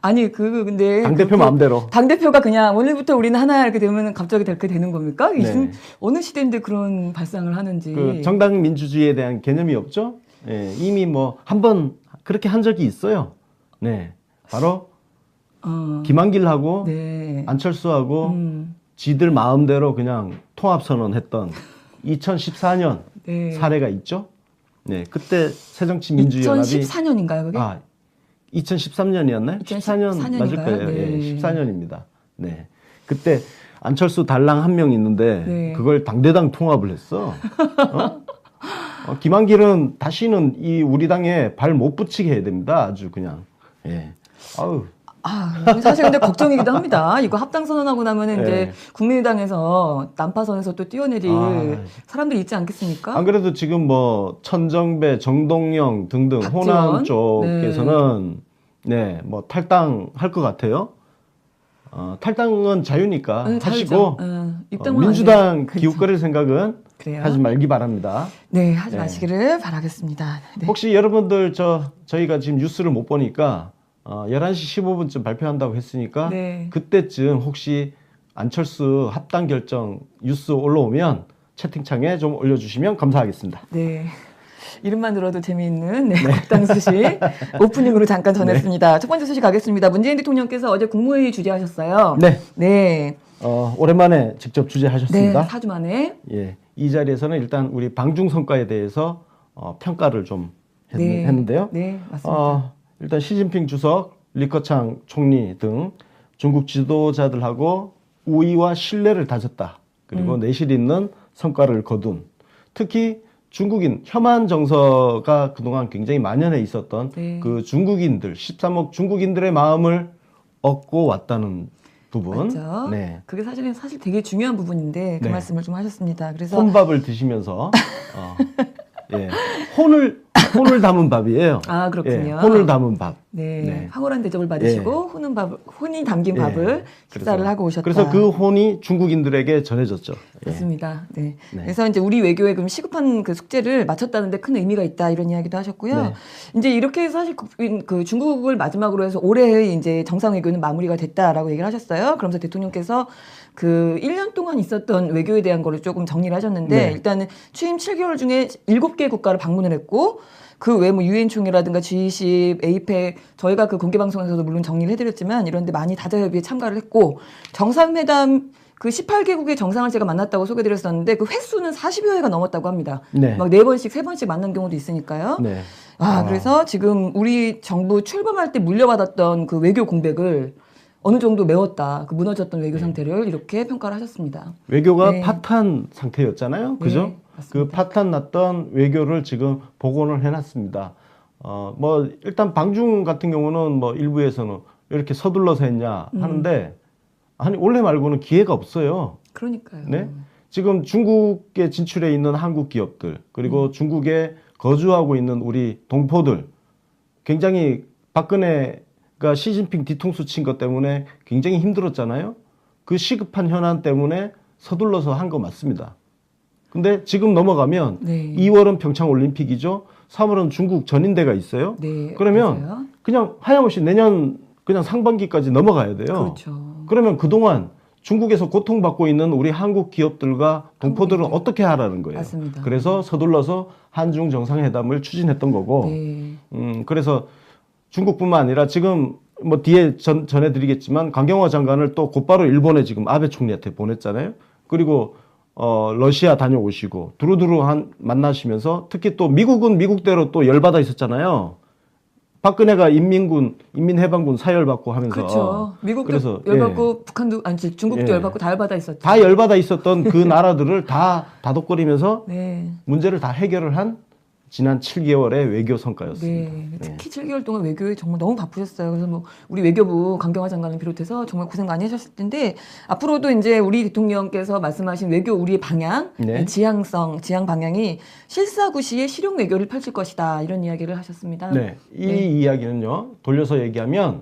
아니 근데 당대표 마음대로. 당대표가 그냥 오늘부터 우리는 하나야 이렇게 되면 갑자기 그렇게 되는 겁니까? 네. 어느 시대인데 그런 발상을 하는지. 그 정당 민주주의에 대한 개념이 없죠. 예, 이미 뭐 한 번 그렇게 한 적이 있어요. 네, 바로 김한길하고 네. 안철수하고 지들 마음대로 그냥 통합선언했던 2014년 네. 사례가 있죠. 네, 그때 새정치민주연합이 2014년인가요, 그게? 2013년이었나요? 14년 맞을 거예요. 네. 예, 14년입니다. 네, 그때 안철수 달랑 한 명 있는데 네. 그걸 당대당 통합을 했어. 김한길은 다시는 이 우리 당에 발 못 붙이게 해야 됩니다. 아주 그냥. 예. 아우. 사실 근데 걱정이기도 합니다. 이거 합당 선언하고 나면은 네. 이제 국민의당에서 난파선에서 또 뛰어내릴 사람들이 있지 않겠습니까? 안 그래도 지금 뭐 천정배, 정동영 등등 박지원? 호남 쪽에서는 뭐 탈당할 것 같아요. 탈당은 자유니까 네, 하시고 입당은 민주당 안 돼요. 기웃거릴 생각은 그래요? 하지 말기 바랍니다. 네, 하지 네. 마시기를 바라겠습니다. 네. 혹시 여러분들 저희가 지금 뉴스를 못 보니까 11시 15분쯤 발표한다고 했으니까 네. 그때쯤 혹시 안철수 합당 결정 뉴스 올라오면 채팅창에 좀 올려주시면 감사하겠습니다. 네. 이름만 들어도 재미있는 합당 소식 오프닝으로 잠깐 전했습니다. 첫 번째 소식 가겠습니다. 문재인 대통령께서 어제 국무회의 주재하셨어요. 네. 네. 오랜만에 직접 주재하셨습니다. 네, 4주 만에. 예, 이 자리에서는 일단 우리 방중 성과에 대해서 평가를 좀 했는데요. 네, 맞습니다. 일단 시진핑 주석, 리커창 총리 등 중국 지도자들하고 우위와 신뢰를 다졌다. 그리고 내실 있는 성과를 거둔. 특히 중국인 혐한 정서가 그동안 굉장히 만연해 있었던 네. 그 중국인들, 13억 중국인들의 마음을 얻고 왔다는 부분. 맞죠? 네. 그게 사실 되게 중요한 부분인데 그 네. 말씀을 좀 하셨습니다. 그래서 혼밥을 드시면서 예, 혼을 담은 밥이에요. 아, 그렇군요. 예, 혼을 담은 밥. 네, 네. 황홀한 대접을 받으시고 혼이 담긴 밥을 식사를 하고 오셨다. 그래서 그 혼이 중국인들에게 전해졌죠. 예. 맞습니다. 네. 네. 그래서 이제 우리 외교에 그럼 시급한 그 숙제를 마쳤다는데 큰 의미가 있다 이런 이야기도 하셨고요. 네. 이제 이렇게 해서 사실 그 중국을 마지막으로 해서 올해의 이제 정상 외교는 마무리가 됐다라고 얘기를 하셨어요. 그러면서 대통령께서 그 1년 동안 있었던 외교에 대한 거를 조금 정리를 하셨는데 네. 일단은 취임 7개월 중에 7개 국가를 방문을 했고 그 외 뭐 유엔 총회라든가 G20, 에이펙 저희가 그 공개 방송에서도 물론 정리를 해드렸지만 이런데 많이 다자협의에 참가를 했고 정상회담 그 18개국의 정상을 제가 만났다고 소개드렸었는데 그 횟수는 40여 회가 넘었다고 합니다. 네. 막 4번씩, 3번씩 만난 경우도 있으니까요. 네. 그래서 지금 우리 정부 출범할 때 물려받았던 그 외교 공백을 어느 정도 메웠다. 그 무너졌던 외교 상태를 이렇게 평가를 하셨습니다. 외교가 네. 파탄 상태였잖아요. 그죠? 네, 맞습니다. 그 파탄 났던 외교를 지금 복원을 해놨습니다. 뭐 일단 방중 같은 경우는 뭐 일부에서는 이렇게 서둘러서 했냐 하는데 아니 원래 말고는 기회가 없어요. 그러니까요. 네? 지금 중국에 진출해 있는 한국 기업들 그리고 중국에 거주하고 있는 우리 동포들 굉장히 박근혜가 시진핑 뒤통수 친 것 때문에 굉장히 힘들었잖아요. 그 시급한 현안 때문에 서둘러서 한 거 맞습니다. 근데 지금 넘어가면 네. 2월은 평창 올림픽이죠. 3월은 중국 전인대가 있어요. 네, 그러면 맞아요. 그냥 하염없이 내년 그냥 상반기까지 넘어가야 돼요. 그렇죠. 그러면 그동안 중국에서 고통받고 있는 우리 한국 기업들과 동포들은 한국인들. 어떻게 하라는 거예요. 맞습니다. 그래서 서둘러서 한중 정상회담을 추진했던 거고, 네. 그래서 중국뿐만 아니라 지금 뭐 뒤에 전해드리겠지만 강경화 장관을 또 곧바로 일본에 지금 아베 총리한테 보냈잖아요. 그리고 러시아 다녀오시고 두루두루 만나시면서 특히 또 미국은 미국대로 또 열받아 있었잖아요. 박근혜가 인민해방군 사열받고 하면서 그렇죠. 미국도 그래서, 열받고 북한도 아니 중국도 예. 열받고 다 열받아 있었죠. 다 열받아 있었던 그 나라들을 다 다독거리면서 네. 문제를 다 해결을 한 지난 7개월의 외교 성과였습니다. 네. 특히 7개월 동안 외교에 정말 너무 바쁘셨어요. 그래서 뭐 우리 외교부 강경화 장관을 비롯해서 정말 고생 많이 하셨을 텐데 앞으로도 이제 우리 대통령께서 말씀하신 외교 우리의 방향, 네. 지향 방향이 실사구시의 실용 외교를 펼칠 것이다. 이런 이야기를 하셨습니다. 네. 이 이야기는요. 돌려서 얘기하면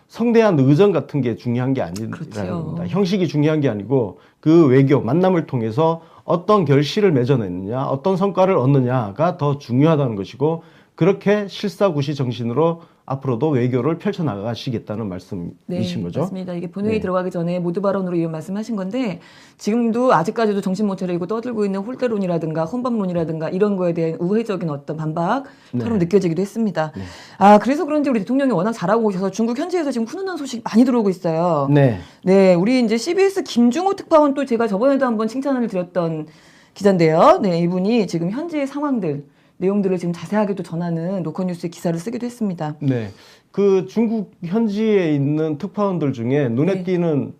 성대한 의전 같은 게 중요한 게 아니라는 그렇죠. 겁니다. 형식이 중요한 게 아니고 그 외교 만남을 통해서 어떤 결실을 맺어내느냐, 어떤 성과를 얻느냐가 더 중요하다는 것이고 그렇게 실사구시 정신으로 앞으로도 외교를 펼쳐나가시겠다는 말씀이신 거죠? 맞습니다. 이게 본회의 네. 들어가기 전에 모두 발언으로 이런 말씀하신 건데 지금도 아직까지도 정신 못 차리고 떠들고 있는 홀대론이라든가 혼밥론이라든가 이런 거에 대한 우회적인 어떤 반박처럼 느껴지기도 했습니다. 아 그래서 그런지 우리 대통령이 워낙 잘하고 오셔서 중국 현지에서 지금 훈훈한 소식 많이 들어오고 있어요. 네. 네, 우리 이제 CBS 김중호 특파원 또 제가 저번에도 한번 칭찬을 드렸던 기자인데요. 네, 이분이 지금 현지의 상황들 내용들을 지금 자세하게 또 전하는 로컬뉴스의 기사를 쓰기도 했습니다. 네. 그 중국 현지에 있는 특파원들 중에 눈에 네. 띄는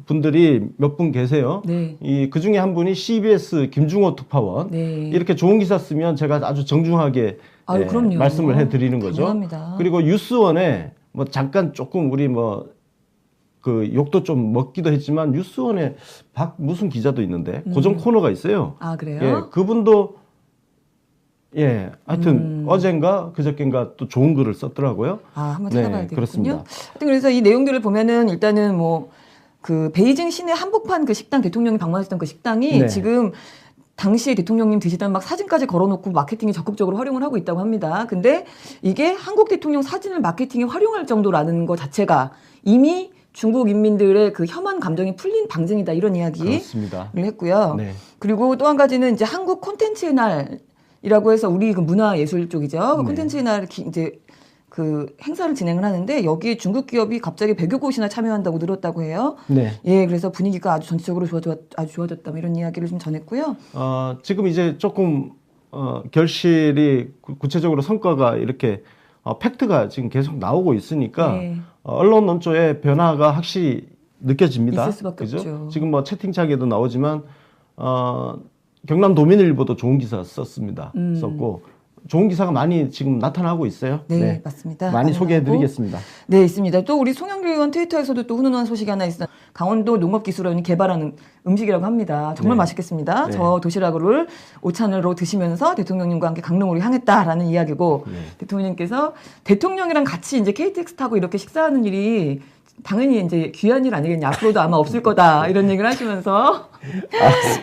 분들이 몇 분 계세요. 네. 그 중에 한 분이 CBS 김중호 특파원. 네. 이렇게 좋은 기사 쓰면 제가 아주 정중하게 아유, 그럼요. 말씀을 해드리는 거죠. 당연합니다. 그리고 뉴스원에 뭐 잠깐 조금 우리 뭐 그 욕도 좀 먹기도 했지만 뉴스원에 무슨 기자도 있는데 고정 코너가 있어요. 아 그래요? 예, 그분도 하여튼 어젠가 그저께인가 또 좋은 글을 썼더라고요. 아 한번 네, 찾아봐야 되겠군요. 그렇습니다. 하여튼 그래서 이 내용들을 보면은 일단은 뭐 그 베이징 시내 한복판 그 식당 대통령이 방문했던 그 식당이 네. 지금 당시에 대통령님 드시던 막 사진까지 걸어놓고 마케팅에 적극적으로 활용을 하고 있다고 합니다. 근데 이게 한국 대통령 사진을 마케팅에 활용할 정도라는 것 자체가 이미 중국 인민들의 그 혐한 감정이 풀린 방증이다 이런 이야기를 그렇습니다. 했고요. 네. 그리고 또 한 가지는 이제 한국 콘텐츠의 날이라고 해서 우리 그 문화예술 쪽이죠. 그 네. 콘텐츠의 날 이제 그 행사를 진행을 하는데 여기에 중국 기업이 갑자기 100여 곳이나 참여한다고 늘었다고 해요. 네. 예, 그래서 분위기가 아주 전체적으로 아주 좋아졌다 뭐 이런 이야기를 좀 전했고요. 지금 이제 조금 결실이 구체적으로 성과가 이렇게 팩트가 지금 계속 나오고 있으니까 네. 언론 논조의 변화가 확실히 느껴집니다. 있을 수밖에 그죠? 없죠. 지금 뭐 채팅창에도 나오지만 경남 도민일보도 좋은 기사 썼습니다. 썼고 좋은 기사가 많이 지금 나타나고 있어요. 네, 맞습니다. 많이 가능하고. 소개해드리겠습니다. 네, 있습니다. 또 우리 송영길 의원 트위터에서도 또 훈훈한 소식이 하나 있어요. 강원도 농업기술원이 개발하는 음식이라고 합니다. 정말 네. 맛있겠습니다. 네. 저 도시락을 오찬으로 드시면서 대통령님과 함께 강릉으로 향했다라는 이야기고 네. 대통령님께서 대통령이랑 같이 이제 KTX 타고 이렇게 식사하는 일이 당연히 이제 귀한 일 아니겠냐. 앞으로도 아마 없을 거다. 이런 얘기를 하시면서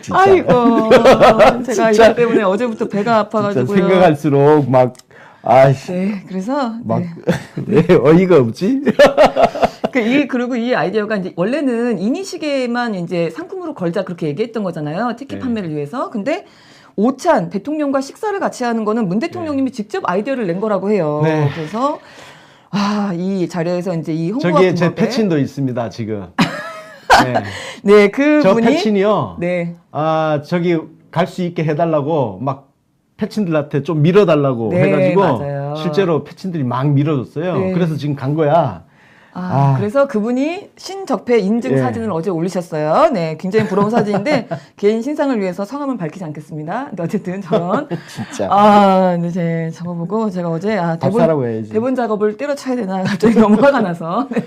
진짜. 아이고 제가 이것 때문에 어제부터 배가 아파가지고요. 진짜 생각할수록 막 아이씨 네, 그래서 막 네. 왜 어이가 없지? 그리고 이 아이디어가 이제 원래는 이니시계만 이제 상품으로 걸자 그렇게 얘기했던 거잖아요. 티켓 네. 판매를 위해서. 근데 오찬 대통령과 식사를 같이 하는 거는 문 대통령님이 직접 아이디어를 낸 거라고 해요. 네. 그래서 이 자리에서 이제 이 홍보가 저기에 제 패친도 있습니다 지금. 네. 네, 그 저 분이 패친이요. 네. 저기 갈 수 있게 해달라고 막 패친들한테 좀 밀어달라고 네, 해가지고 맞아요. 실제로 패친들이 막 밀어줬어요. 네. 그래서 지금 간 거야. 그래서 그분이 신적폐 인증 예. 사진을 어제 올리셨어요. 네, 굉장히 부러운 사진인데 개인 신상을 위해서 성함은 밝히지 않겠습니다. 근데 어쨌든 저런 진짜. 네, 저거 보고 제가 어제 밥사라고 해야지. 대본 작업을 때려쳐야 되나 갑자기 너무 화가 나서 네.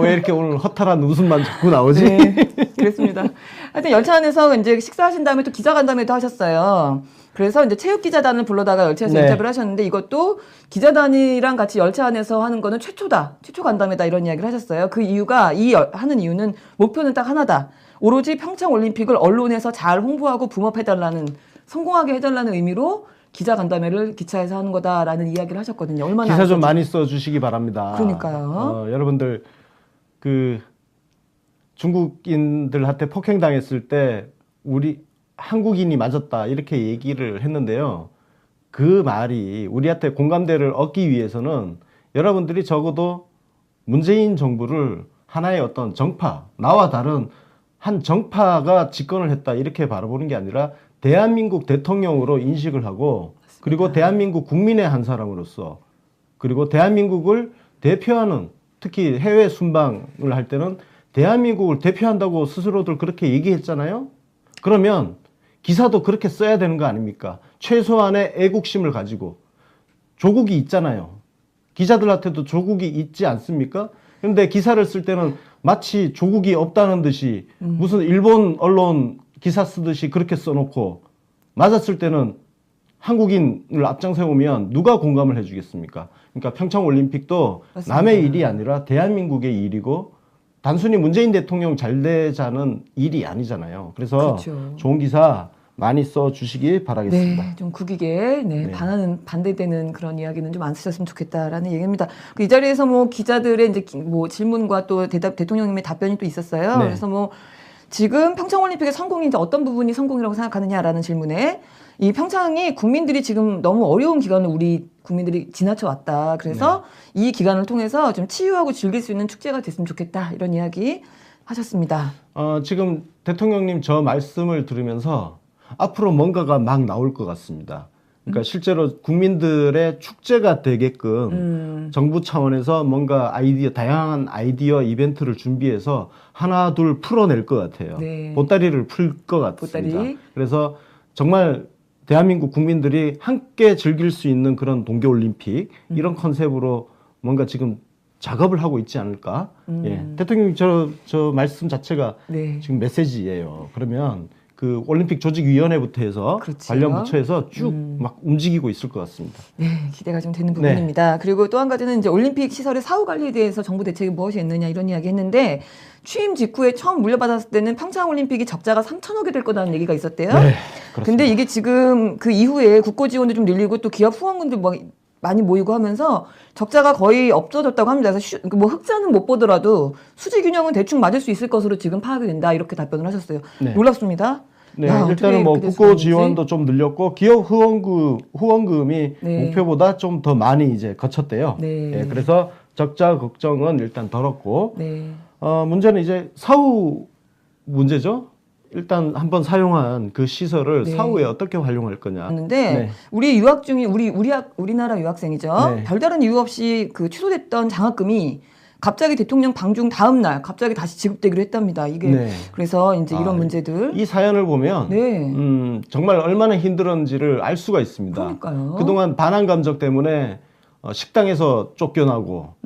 왜 이렇게 오늘 허탈한 웃음만 자꾸 나오지? 네, 그랬습니다. 하여튼 열차 안에서 이제 식사하신 다음에 또 기자간담회도 하셨어요. 그래서 이제 체육기자단을 불러다가 열차에서 네. 인터뷰를 하셨는데 이것도 기자단이랑 같이 열차 안에서 하는 거는 최초다. 최초 간담회다 이런 이야기를 하셨어요. 그 이유가 하는 이유는 목표는 딱 하나다. 오로지 평창올림픽을 언론에서 잘 홍보하고 붐업해달라는 성공하게 해달라는 의미로 기자간담회를 기차에서 하는 거다라는 이야기를 하셨거든요. 얼마나 기사 좀 아쉬운지. 많이 써주시기 바랍니다. 그러니까요. 여러분들 그 중국인들한테 폭행당했을 때 우리 한국인이 맞았다 이렇게 얘기를 했는데요. 그 말이 우리한테 공감대를 얻기 위해서는 여러분들이 적어도 문재인 정부를 하나의 어떤 정파, 나와 다른 한 정파가 집권을 했다 이렇게 바라보는 게 아니라 대한민국 대통령으로 인식을 하고 그리고 대한민국 국민의 한 사람으로서 그리고 대한민국을 대표하는 특히 해외 순방을 할 때는 대한민국을 대표한다고 스스로들 그렇게 얘기했잖아요. 그러면 기사도 그렇게 써야 되는 거 아닙니까? 최소한의 애국심을 가지고 조국이 있잖아요. 기자들한테도 조국이 있지 않습니까? 그런데 기사를 쓸 때는 마치 조국이 없다는 듯이 무슨 일본 언론 기사 쓰듯이 그렇게 써놓고 맞았을 때는 한국인을 앞장 세우면 누가 공감을 해주겠습니까? 그러니까 평창올림픽도 맞습니다. 남의 일이 아니라 대한민국의 일이고 단순히 문재인 대통령 잘 되자는 일이 아니잖아요. 그래서 그렇죠. 좋은 기사 많이 써 주시기 바라겠습니다. 네, 좀 국익에 네. 반대되는 그런 이야기는 좀 안 쓰셨으면 좋겠다라는 얘기입니다. 이 자리에서 뭐 기자들의 이제 뭐 질문과 또 대통령님의 답변이 또 있었어요. 네. 그래서 뭐 지금 평창올림픽의 성공이 이제 어떤 부분이 성공이라고 생각하느냐라는 질문에 이 평창이 국민들이 지금 너무 어려운 기간을 우리 국민들이 지나쳐 왔다. 그래서 이 기간을 통해서 좀 치유하고 즐길 수 있는 축제가 됐으면 좋겠다. 이런 이야기 하셨습니다. 지금 대통령님 저 말씀을 들으면서 앞으로 뭔가가 막 나올 것 같습니다. 그러니까 실제로 국민들의 축제가 되게끔 정부 차원에서 뭔가 다양한 아이디어 이벤트를 준비해서 하나 둘 풀어낼 것 같아요. 네. 보따리를 풀 것 같습니다. 보따리. 그래서 정말 대한민국 국민들이 함께 즐길 수 있는 그런 동계올림픽 이런 컨셉으로 뭔가 지금 작업을 하고 있지 않을까. 예. 대통령님 저 말씀 자체가 네. 지금 메시지예요. 그러면 그 올림픽 조직위원회부터 해서 그렇죠. 관련 부처에서 쭉 막 움직이고 있을 것 같습니다. 네, 기대가 좀 되는 부분입니다. 그리고 또 한 가지는 이제 올림픽 시설의 사후 관리에 대해서 정부 대책이 무엇이 있느냐 이런 이야기 했는데 취임 직후에 처음 물려받았을 때는 평창 올림픽이 적자가 3천억이 될 거라는 얘기가 있었대요. 네, 그렇습니다. 근데 이게 지금 그 이후에 국고 지원도 좀 늘리고 또 기업 후원금도 뭐 많이 모이고 하면서 적자가 거의 없어졌다고 합니다. 그래서 뭐 흑자는 못 보더라도 수지 균형은 대충 맞을 수 있을 것으로 지금 파악이 된다 이렇게 답변을 하셨어요. 네. 놀랍습니다. 네, 야, 일단은 뭐 어떻게 국고 그렇게 지원도 좀 늘렸고 기업 후원금이 네. 목표보다 좀 더 많이 이제 거쳤대요. 네. 예, 그래서 적자 걱정은 일단 덜었고 네. 문제는 이제 사후 문제죠. 일단 한번 사용한 그 시설을 네. 사후에 어떻게 활용할 거냐. 는데 네. 우리 유학 중에 우리나라 유학생이죠. 네. 별다른 이유 없이 그 취소됐던 장학금이 갑자기 대통령 방중 다음 날 갑자기 다시 지급되기로 했답니다. 이게 네. 그래서 이제 이런 아, 문제들. 이 사연을 보면 네. 정말 얼마나 힘들었는지를 알 수가 있습니다. 그러니까요. 그동안 반환 감정 때문에 식당에서 쫓겨나고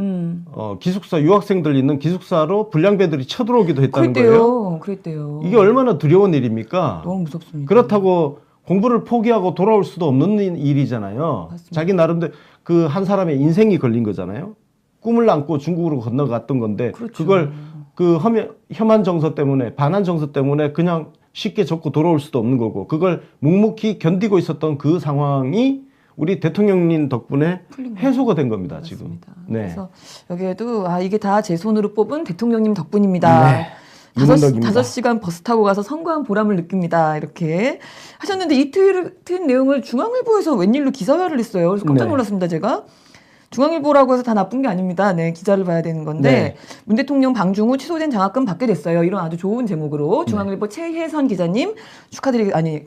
기숙사 유학생들 있는 기숙사로 불량배들이 쳐들어오기도 했다는 거예요. 그랬대요. 이게 얼마나 두려운 일입니까? 너무 무섭습니다. 그렇다고 공부를 포기하고 돌아올 수도 없는 일이잖아요. 맞습니다. 자기 나름대로 그 한 사람의 인생이 걸린 거잖아요. 꿈을 안고 중국으로 건너갔던 건데 그렇죠. 그걸 그 혐한 정서 때문에 반한 정서 때문에 그냥 쉽게 접고 돌아올 수도 없는 거고 그걸 묵묵히 견디고 있었던 그 상황이 우리 대통령님 덕분에 해소가 된 겁니다. 지금. 맞습니다. 네. 그래서 여기에도 이게 다 제 손으로 뽑은 대통령님 덕분입니다. 네. 5시간 버스 타고 가서 선거한 보람을 느낍니다. 이렇게 하셨는데 이 트윗 내용을 중앙일보에서 웬일로 기사화를 했어요. 그래서 깜짝 네. 놀랐습니다. 제가. 중앙일보라고 해서 다 나쁜 게 아닙니다. 네, 기자를 봐야 되는 건데 네. 문 대통령 방중 후 취소된 장학금 받게 됐어요. 이런 아주 좋은 제목으로 중앙일보 최혜선 기자님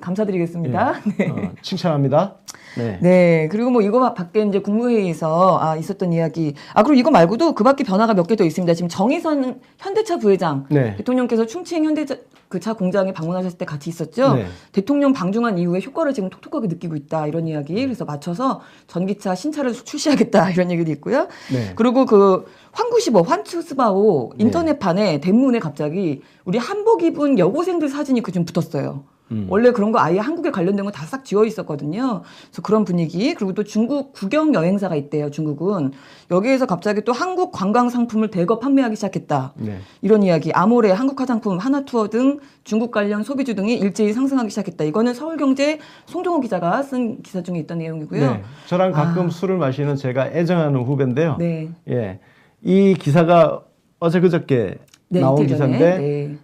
감사드리겠습니다. 네. 칭찬합니다. 네. 네. 그리고 뭐 이거 밖에 이제 국무회의에서 있었던 이야기. 그리고 이거 말고도 그 밖에 변화가 몇 개 더 있습니다. 지금 정의선 현대차 부회장 네. 대통령께서 충칭 현대차 그 차 공장에 방문하셨을 때 같이 있었죠. 네. 대통령 방중한 이후에 효과를 지금 톡톡하게 느끼고 있다 이런 이야기. 그래서 맞춰서 전기차 신차를 출시하겠다 이런 얘기도 있고요. 네. 그리고 그 환구시버 환추스바오 인터넷판에 대문에 갑자기 우리 한복 입은 여고생들 사진이 좀 붙었어요. 원래 그런 거 아예 한국에 관련된 거 다 싹 지워 있었거든요. 그래서 그런 분위기. 그리고 또 중국 국영 여행사가 있대요. 중국은. 여기에서 갑자기 또 한국 관광 상품을 대거 판매하기 시작했다. 네. 이런 이야기. 아모레, 한국 화장품, 하나투어 등 중국 관련 소비주 등이 일제히 상승하기 시작했다. 이거는 서울경제 송정호 기자가 쓴 기사 중에 있던 내용이고요. 네. 저랑 가끔 술을 마시는 제가 애정하는 후배인데요. 네. 예. 이 기사가 어제 그저께 네, 나온 이틀 전에. 기사인데 네.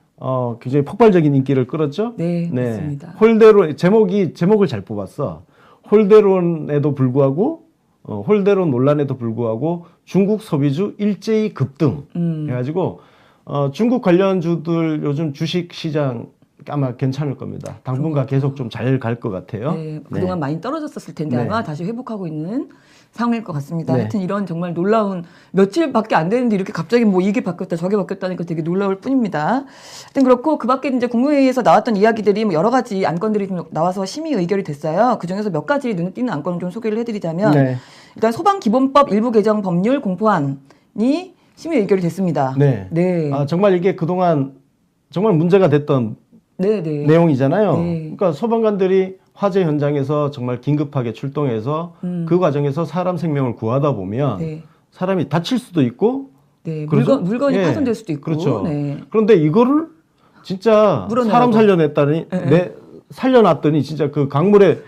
굉장히 폭발적인 인기를 끌었죠. 네, 맞습니다. 홀대론 제목을 잘 뽑았어. 홀대론에도 불구하고 홀대론 논란에도 불구하고 중국 소비주 일제히 급등 해가지고 중국 관련주들 요즘 주식 시장 아마 괜찮을 겁니다. 당분간 계속 좀 잘 갈 것 같아요. 네, 그동안 많이 떨어졌었을 텐데 네. 아마 다시 회복하고 있는 상황일 것 같습니다. 네. 하여튼 이런 정말 놀라운 며칠밖에 안 되는데 이렇게 갑자기 뭐 이게 바뀌었다 저게 바뀌었다니까 되게 놀라울 뿐입니다. 하여튼 그렇고 그 밖에 이제 국무회의에서 나왔던 이야기들이 뭐 여러 가지 안건들이 좀 나와서 심의 의결이 됐어요. 그 중에서 몇 가지 눈에 띄는 안건을 좀 소개를 해드리자면 네. 일단 소방기본법 일부 개정 법률 공포안이 심의 의결이 됐습니다. 네. 네. 정말 이게 그동안 정말 문제가 됐던 네, 네. 내용이잖아요. 네. 그러니까 소방관들이 화재 현장에서 정말 긴급하게 출동해서 그 과정에서 사람 생명을 구하다 보면 네. 사람이 다칠 수도 있고 네. 그렇죠? 물건이 예. 파손될 수도 있고. 그렇죠. 네. 그런데 이거를 진짜 물어내라고. 사람 살려냈다니 살려놨더니 진짜 그 강물에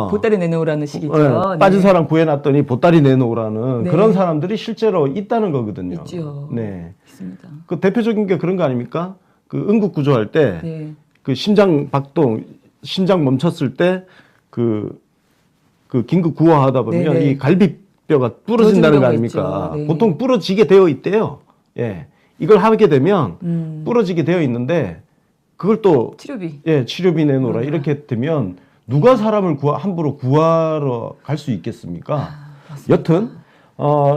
보따리 내놓으라는 식이죠. 빠진 네. 사람 구해놨더니 보따리 내놓으라는 네. 그런 사람들이 실제로 있다는 거거든요. 있죠. 네. 있습니다. 그 대표적인 게 그런 거 아닙니까? 그 응급 구조할 때 네. 그 심장 박동, 심장 멈췄을 때 그 긴급 구호하다 보면 네네. 이 갈비뼈가 부러진다는 거 아닙니까? 경우가 있죠. 네. 보통 부러지게 되어 있대요. 예. 이걸 하게 되면 부러지게 되어 있는데 그걸 또 치료비. 예, 치료비 내놓으라 이렇게 되면 누가 사람을 함부로 구하러 갈 수 있겠습니까? 여튼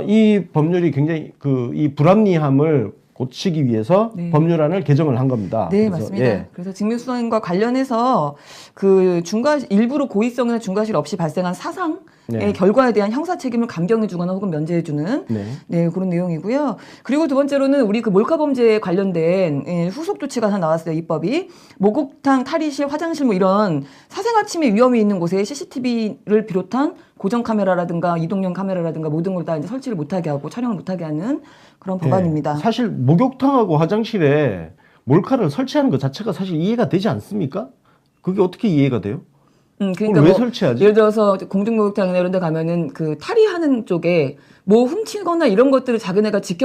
이 법률이 굉장히 이 불합리함을 고치기 위해서 네. 법률안을 개정을 한 겁니다. 네, 그래서, 맞습니다. 예. 그래서 직무수행과 관련해서 그 일부러 고의성이나 중과실 없이 발생한 사상의 네. 결과에 대한 형사 책임을 감경해주거나 혹은 면제해주는 네. 네, 그런 내용이고요. 그리고 두 번째로는 우리 그 몰카 범죄에 관련된 후속 조치가 하나 나왔어요. 입법이 목욕탕, 탈의실, 화장실 뭐 이런 사생활 침해 위험이 있는 곳에 CCTV를 비롯한 고정 카메라라든가 이동용 카메라라든가 모든 걸 다 이제 설치를 못하게 하고 촬영을 못하게 하는 그런 법안입니다. 예. 사실 목욕탕하고 화장실에 몰카를 설치하는 것 자체가 사실 이해가 되지 않습니까? 그게 어떻게 이해가 돼요? 그러니까 그걸 왜 뭐 설치하지? 예를 들어서 공중목욕탕이나 이런 데 가면은 그 탈의하는 쪽에 뭐 훔치거나 이런 것들을 자기네가 지켜